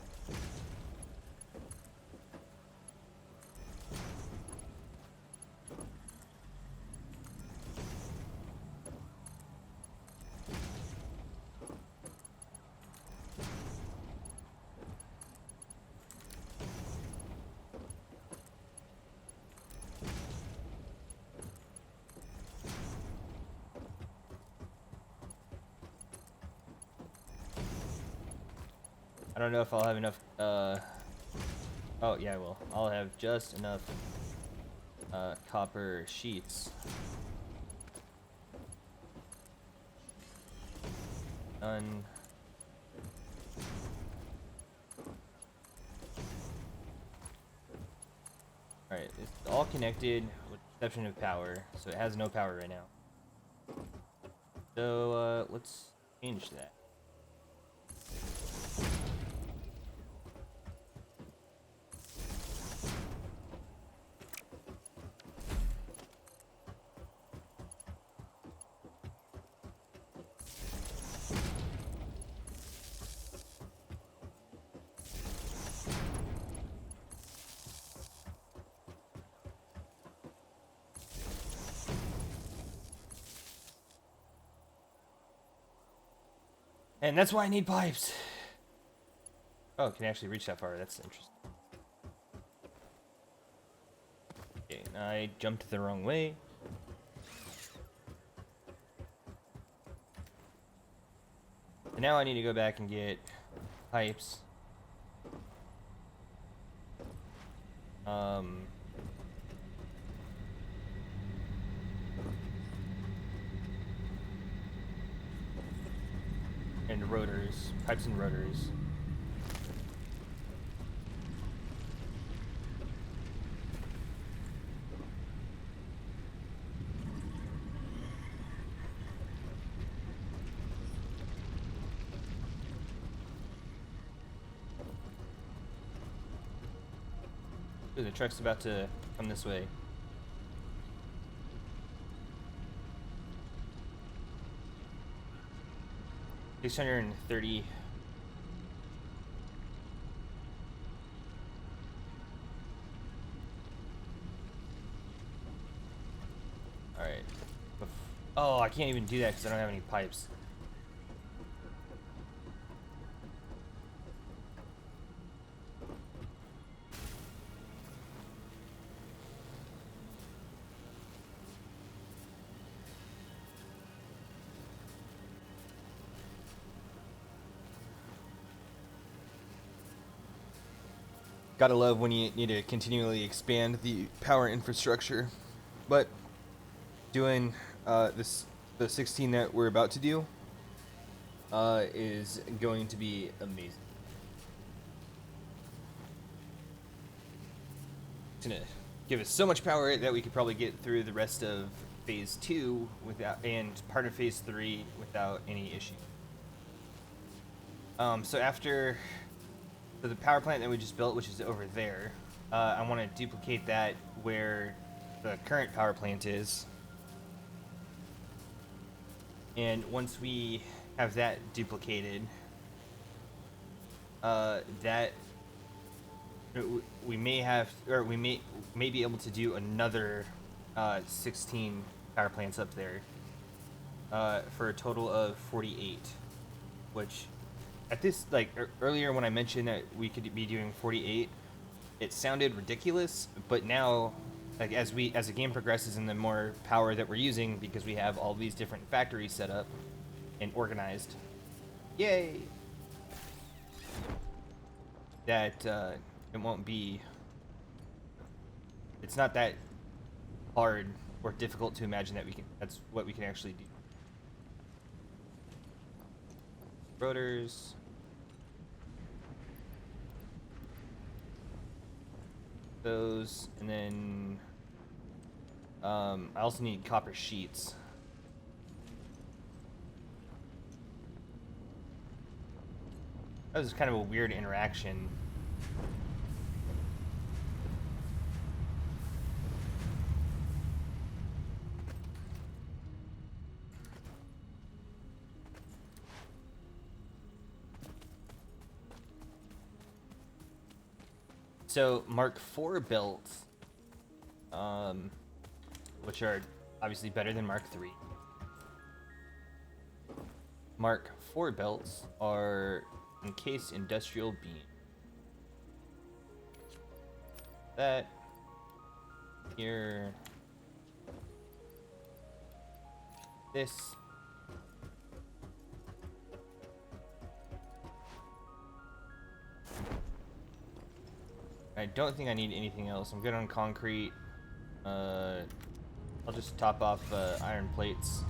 I don't know if I'll have enough, oh yeah, well, I'll have just enough, copper sheets. Done. Alright, it's all connected with the exception of power, so it has no power right now. So, let's change that. And that's why I need pipes. Oh, it can actually reach that far. That's interesting. Okay, I jumped the wrong way. And now I need to go back and get pipes. And rotors, pipes and rotors. Ooh, the truck's about to come this way. $630. All right. Oh, I can't even do that because I don't have any pipes. Gotta love when you need to continually expand the power infrastructure. But doing the 16 that we're about to do is going to be amazing. It's gonna give us so much power that we could probably get through the rest of phase 2 without, and part of phase 3 without any issue. So after the power plant that we just built, which is over there, I want to duplicate that where the current power plant is. And once we have that duplicated, that we may have, or we may be able to do another 16 power plants up there for a total of 48, which at this, like earlier when I mentioned that we could be doing 48, it sounded ridiculous, but now, like as the game progresses and the more power that we're using, because we have all these different factories set up and organized, yay, that it won't be, it's not that hard or difficult to imagine that that's what we can actually do. Rotors. Those, and then I also need copper sheets. That was kind of a weird interaction. So Mark IV belts, which are obviously better than Mark III. Mark IV belts are encased industrial beam. That here, this. I don't think I need anything else. I'm good on concrete. I'll just top off iron plates.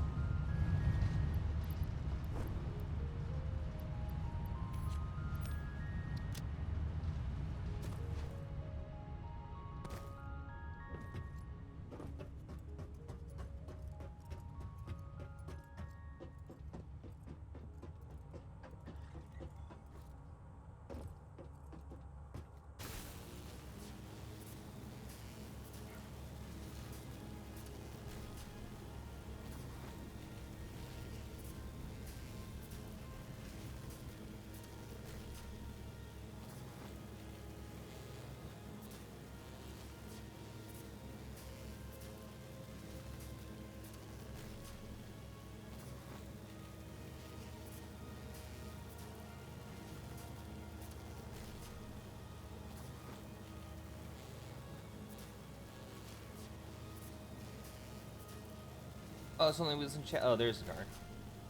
Oh, it's only wheels and chassis. Oh, there's the car.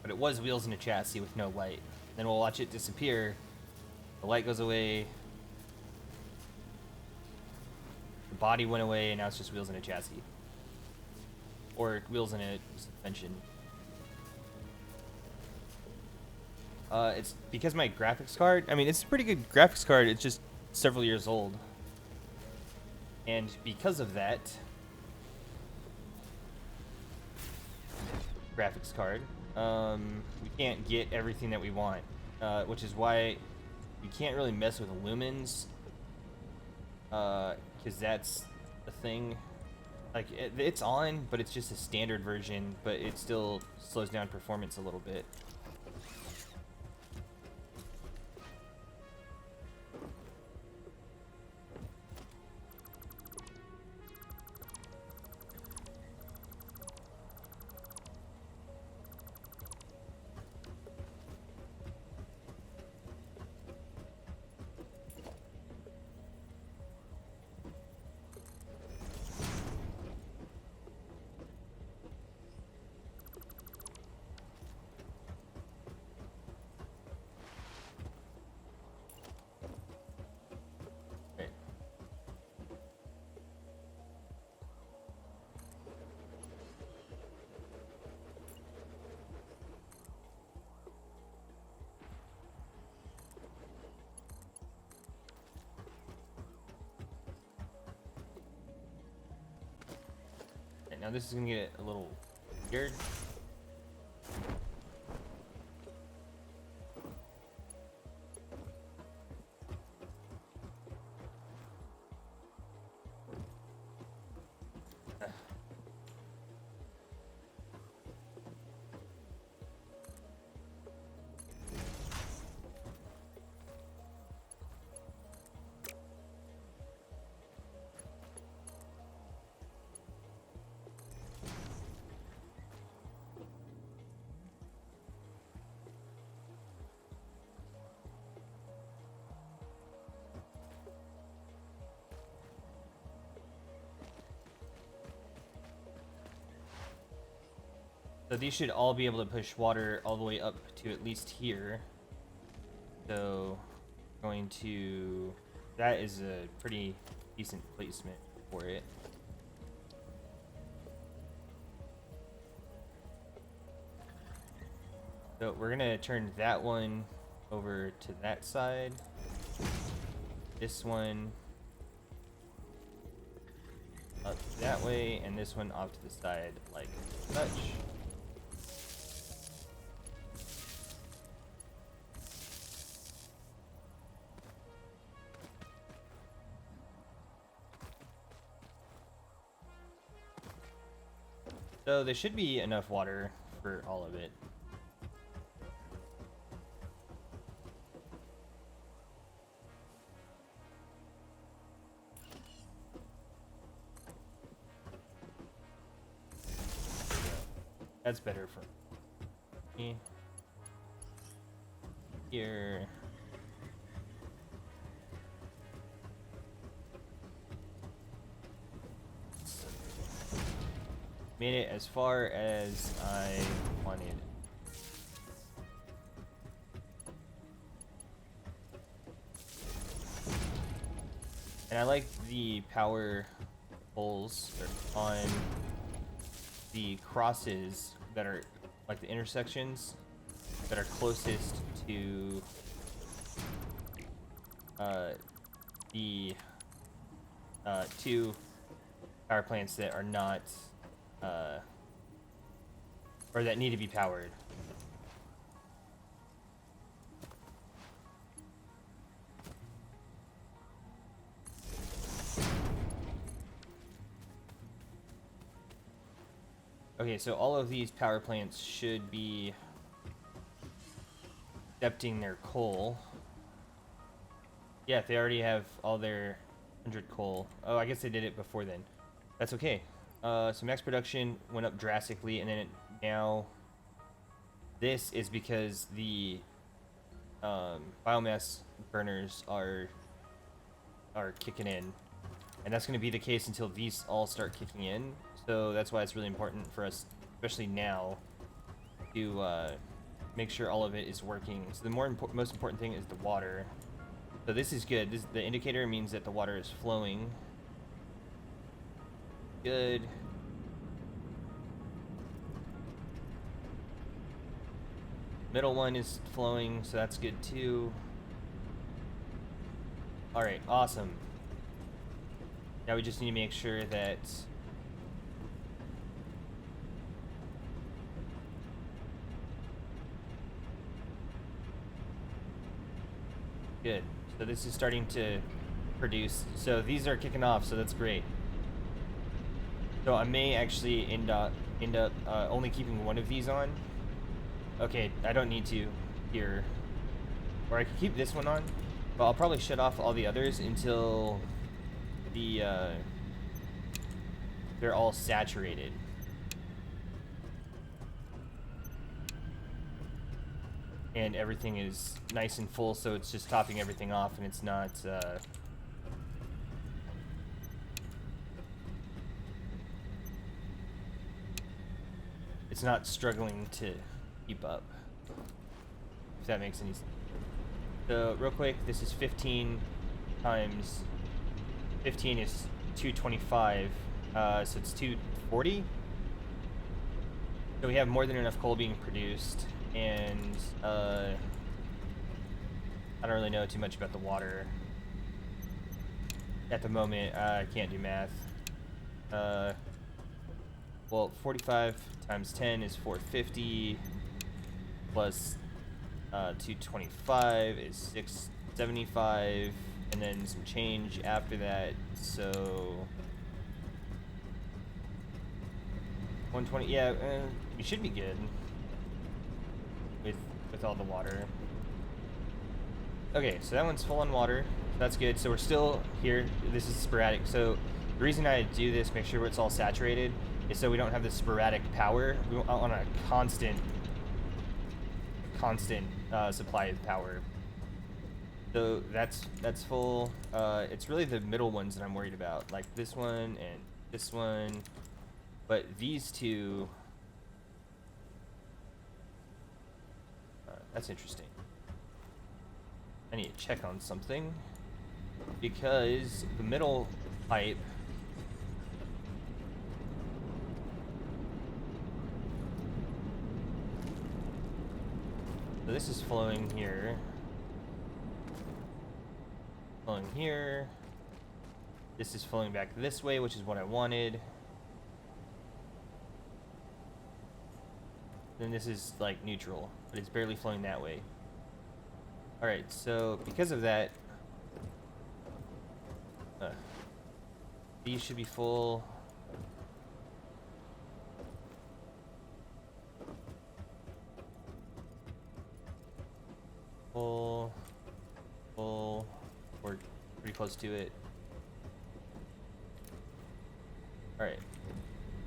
But it was wheels and a chassis with no light. Then we'll watch it disappear. The light goes away. The body went away, and now it's just wheels and a chassis. Or wheels and a suspension. It's because my graphics card, I mean, it's a pretty good graphics card. It's just several years old. And because of that graphics card, we can't get everything that we want, which is why we can't really mess with lumens, because that's the thing. Like, it's on, but it's just a standard version, but it still slows down performance a little bit. now this is gonna get a little weird. So these should all be able to push water all the way up to at least here. So going to, that is a pretty decent placement for it. So we're gonna turn that one over to that side. This one up that way, and this one off to the side like such. So there should be enough water for all of it. That's better for me. Here. Made it as far as I wanted. And I like the power poles on the crosses that are like the intersections that are closest to the two power plants that are not or that need to be powered. Okay, so all of these power plants should be accepting their coal. Yeah, they already have all their 100 coal. Oh, I guess they did it before then. That's okay. So max production went up drastically, and then now this is because the biomass burners are kicking in, and that's going to be the case until these all start kicking in. So that's why it's really important for us, especially now, to make sure all of it is working. So the most important thing is the water. So this is good. The indicator means that the water is flowing. Good. Middle one is flowing, so that's good too. Alright, awesome. Now we just need to make sure that good. So this is starting to produce. So these are kicking off, so that's great. So I may actually end up only keeping one of these on. Okay, I don't need to here. Or I could keep this one on, but I'll probably shut off all the others until they're all saturated. And everything is nice and full, so it's just topping everything off, and it's not struggling to keep up, if that makes any sense. So real quick, this is 15 times 15 is 225, so it's 240. So we have more than enough coal being produced, and I don't really know too much about the water at the moment. I can't do math. well, 45 times 10 is 450, plus 225 is 675, and then some change after that, so 120. Yeah, we should be good with all the water. Okay, so that one's full on water. That's good. So we're still here. This is sporadic. So the reason I do this, make sure it's all saturated, is so we don't have this sporadic power. We want a constant supply of power. So that's full. It's really the middle ones that I'm worried about, like this one and this one. But these two, that's interesting. I need to check on something, because the middle pipe so this is flowing here, this is flowing back this way, which is what I wanted. Then this is like neutral, but it's barely flowing that way. Alright, so because of that, these should be full. Full. We're pretty close to it. Alright.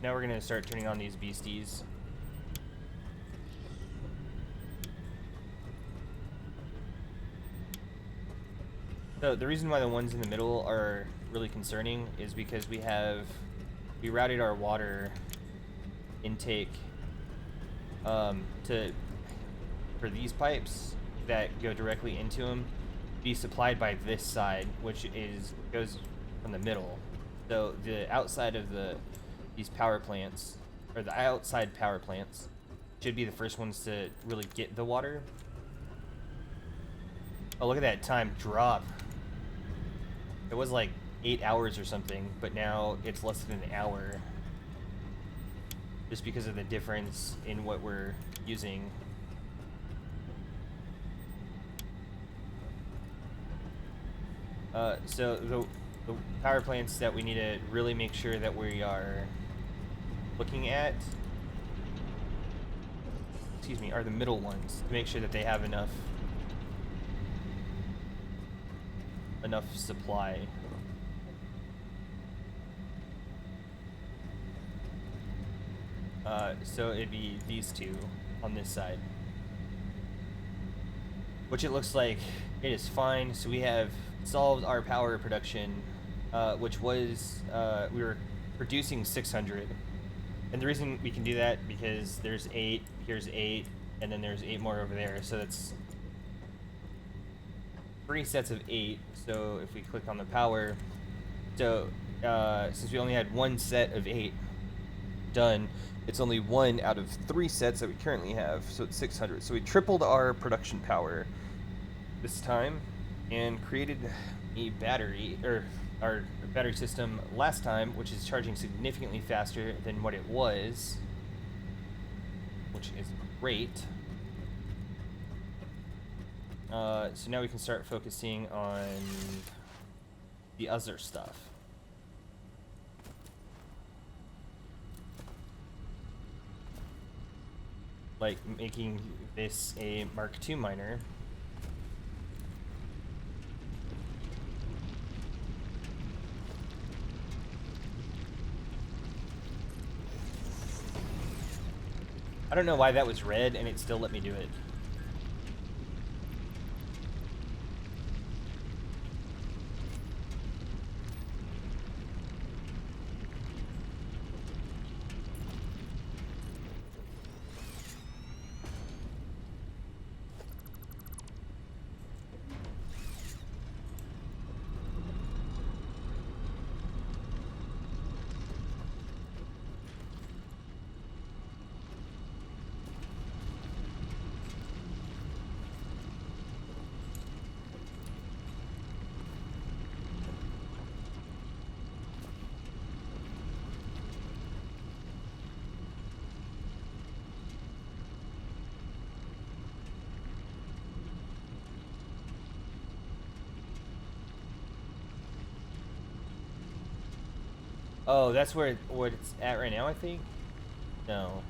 Now we're gonna start turning on these beasties. So the reason why the ones in the middle are really concerning is because we routed our water intake for these pipes that go directly into them be supplied by this side, which goes from the middle. So the outside of these power plants, or the outside power plants, should be the first ones to really get the water. Oh, look at that time drop. It was like 8 hours or something, but now it's less than an hour. Just because of the difference in what we're using. So the power plants that we need to really make sure that we are looking at, are the middle ones, to make sure that they have enough supply. So it'd be these two on this side, which it looks like it is fine. So we have solved our power production, which was we were producing 600, and the reason we can do that because there's 8, here's 8, and then there's 8 more over there, so that's 3 sets of 8. So if we click on the power, so since we only had 1 set of 8 done, it's only 1 out of 3 sets that we currently have, so it's 600. So we tripled our production power this time and created a battery, or our battery system last time, which is charging significantly faster than what it was, which is great. So now we can start focusing on the other stuff. Like making this a Mark II miner. I don't know why that was red and it still let me do it. Oh, that's where what it's at right now, I think? No.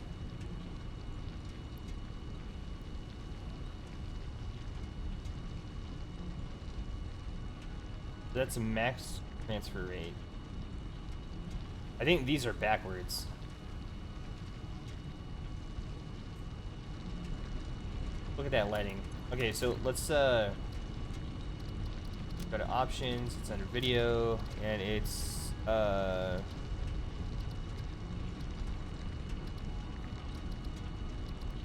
That's a max transfer rate. I think these are backwards. Look at that lighting. Okay, so let's go to options. It's under video, and it's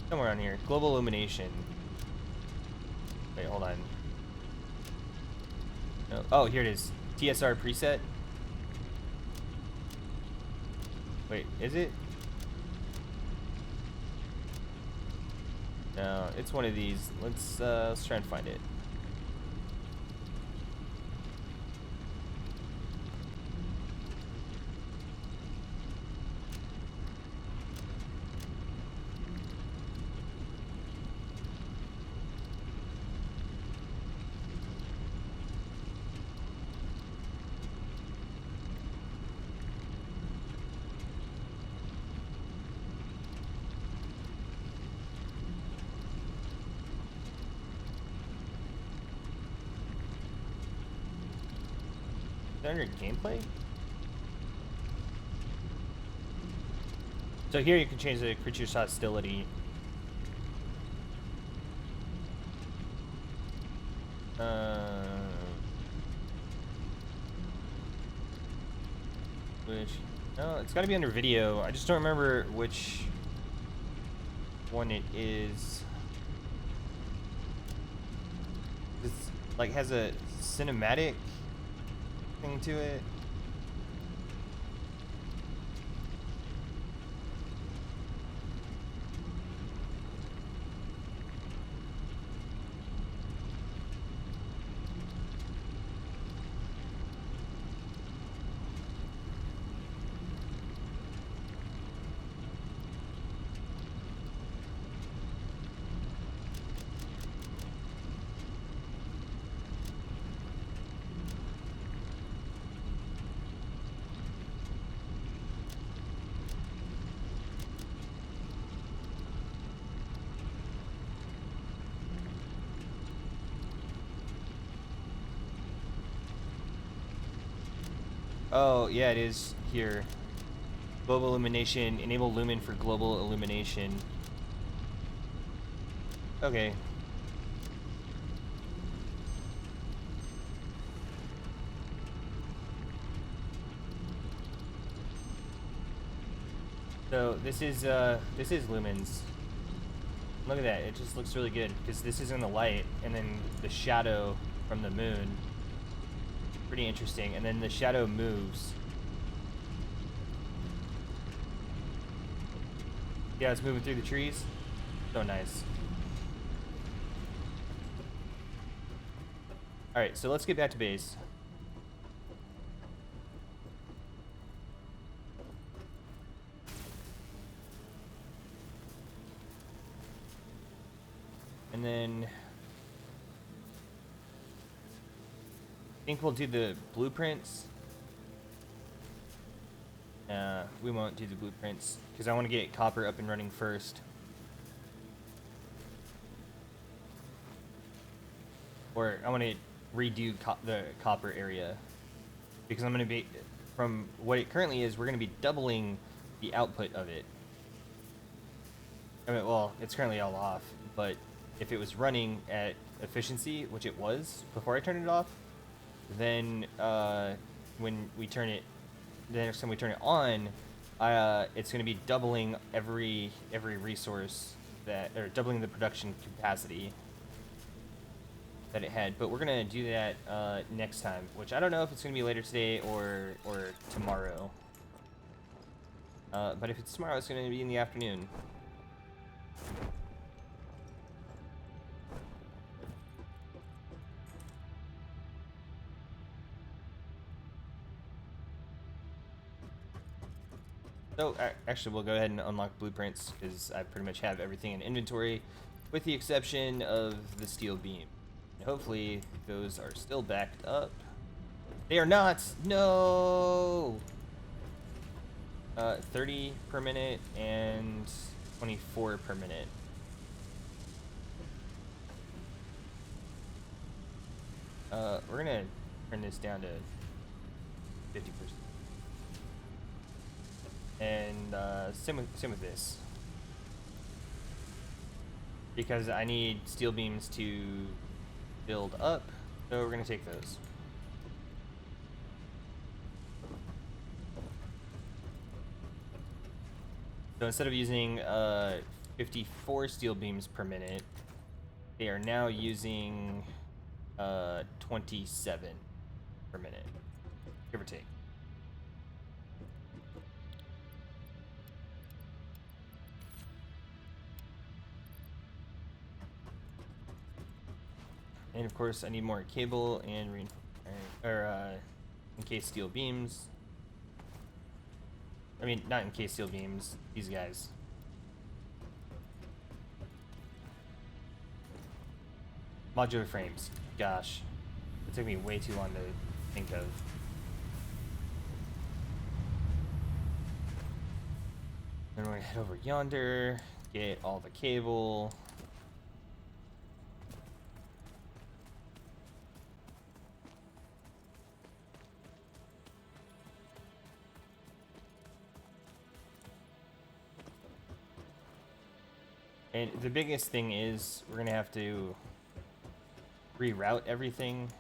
somewhere on here. Global illumination. Wait, hold on. No. Oh, here it is. TSR preset. Wait, is it? No, it's one of these. Let's try and find it. Is that under gameplay? So here you can change the creature's hostility. Which, no, it's got to be under video. I just don't remember which one it is. It's like has a cinematic thing to it. Oh, yeah, it is here. Global illumination. Enable lumen for global illumination. Okay. So this is lumens. Look at that. It just looks really good because this is in the light and then the shadow from the moon. Pretty interesting. And then the shadow moves. Yeah, it's moving through the trees. So nice. Alright, so let's get back to base. And then I think we'll do the blueprints. We won't do the blueprints because I want to get copper up and running first. Or I want to redo the copper area because I'm going to be, from what it currently is, we're going to be doubling the output of it. I mean, well, it's currently all off, but if it was running at efficiency, which it was before I turned it off, then when we turn it, the next time we turn it on, it's going to be doubling every resource that, or doubling the production capacity that it had. But we're going to do that next time, which I don't know if it's going to be later today or tomorrow. But if it's tomorrow, it's going to be in the afternoon. So actually, we'll go ahead and unlock blueprints because I pretty much have everything in inventory, with the exception of the steel beam. And hopefully, those are still backed up. They are not. No. 30 per minute and 24 per minute. We're gonna turn this down to 50%. And same with this, because I need steel beams to build up, so we're gonna take those. So instead of using 54 steel beams per minute, they are now using 27 per minute, give or take. And of course, I need more cable and encased steel beams. I mean, not encased steel beams. These guys. Modular frames. Gosh, it took me way too long to think of. Then we're gonna head over yonder, get all the cable. And the biggest thing is we're gonna have to reroute everything.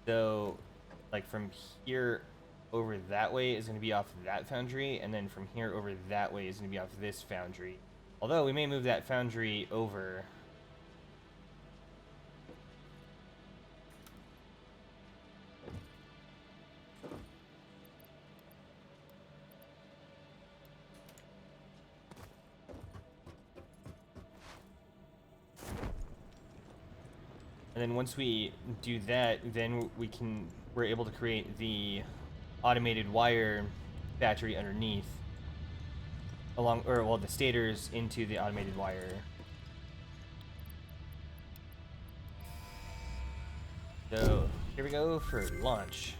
So, like from here over that way is gonna be off that foundry, and then from here over that way is gonna be off this foundry. Although we may move that foundry over. And then once we do that, then we're able to create the automated wire factory underneath, the stators into the automated wire. So here we go for launch.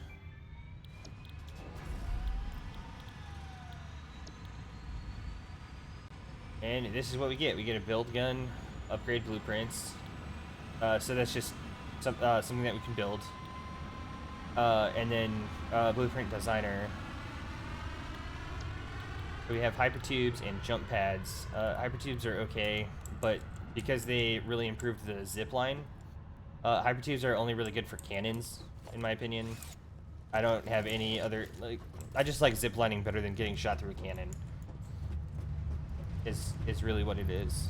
And this is what we get. We get a build gun, upgrade blueprints. So that's just something that we can build. And then blueprint designer. So we have hypertubes and jump pads. Hypertubes are okay, but because they really improved the zip line, hypertubes are only really good for cannons, in my opinion. I don't have any other, I just like ziplining better than getting shot through a cannon. Is really what it is.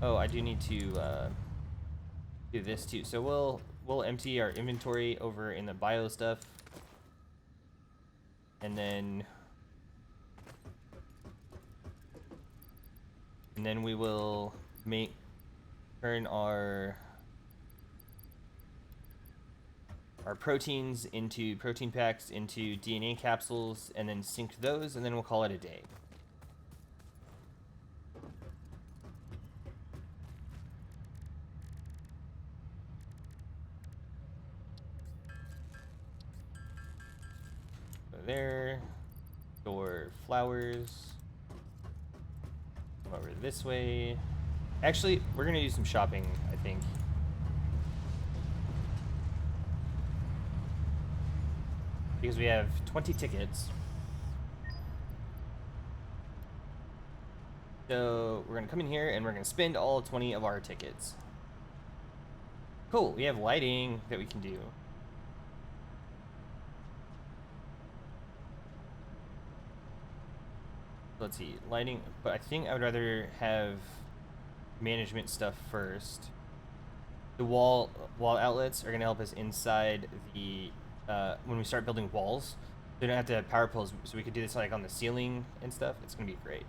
Oh, I do need to do this too. So we'll empty our inventory over in the bio stuff, and then we will turn our proteins into protein packs into DNA capsules, and then sync those, and then we'll call it a day. There, store flowers. Come over this way. Actually, we're gonna do some shopping, I think. Because we have 20 tickets. So we're gonna come in here and we're gonna spend all 20 of our tickets. Cool, we have lighting that we can do. Let's see, lighting, but I think I would rather have management stuff first. The wall outlets are gonna help us inside the when we start building walls. We don't have to have power poles, so we could do this like on the ceiling and stuff. It's gonna be great.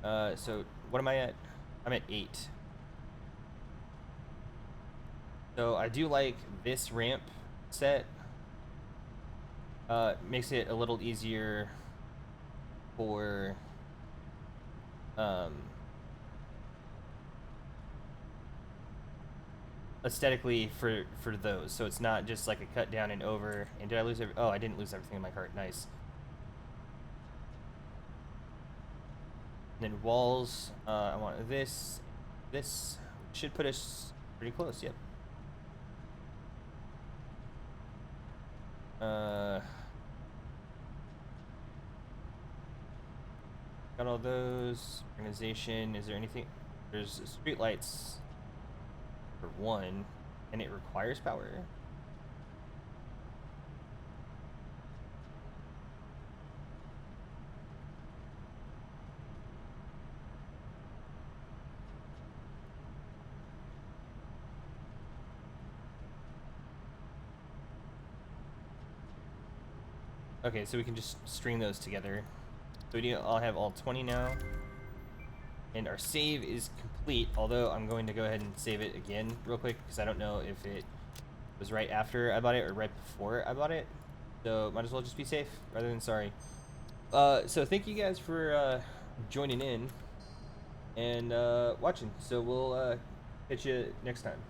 So what am I at? I'm at 8. So I do like this ramp set. Makes it a little easier for aesthetically for those, so it's not just like a cut down and over. And did I lose oh, I didn't lose everything in my cart. Nice. And then walls, I want this. This should put us pretty close. Yep. Got all those. Organization. Is there anything? There's street lights for one, and it requires power. Okay, so we can just string those together. So I'll have all 20 now. And our save is complete, although I'm going to go ahead and save it again real quick because I don't know if it was right after I bought it or right before I bought it. So might as well just be safe rather than sorry. So thank you guys for joining in and watching. So we'll catch you next time.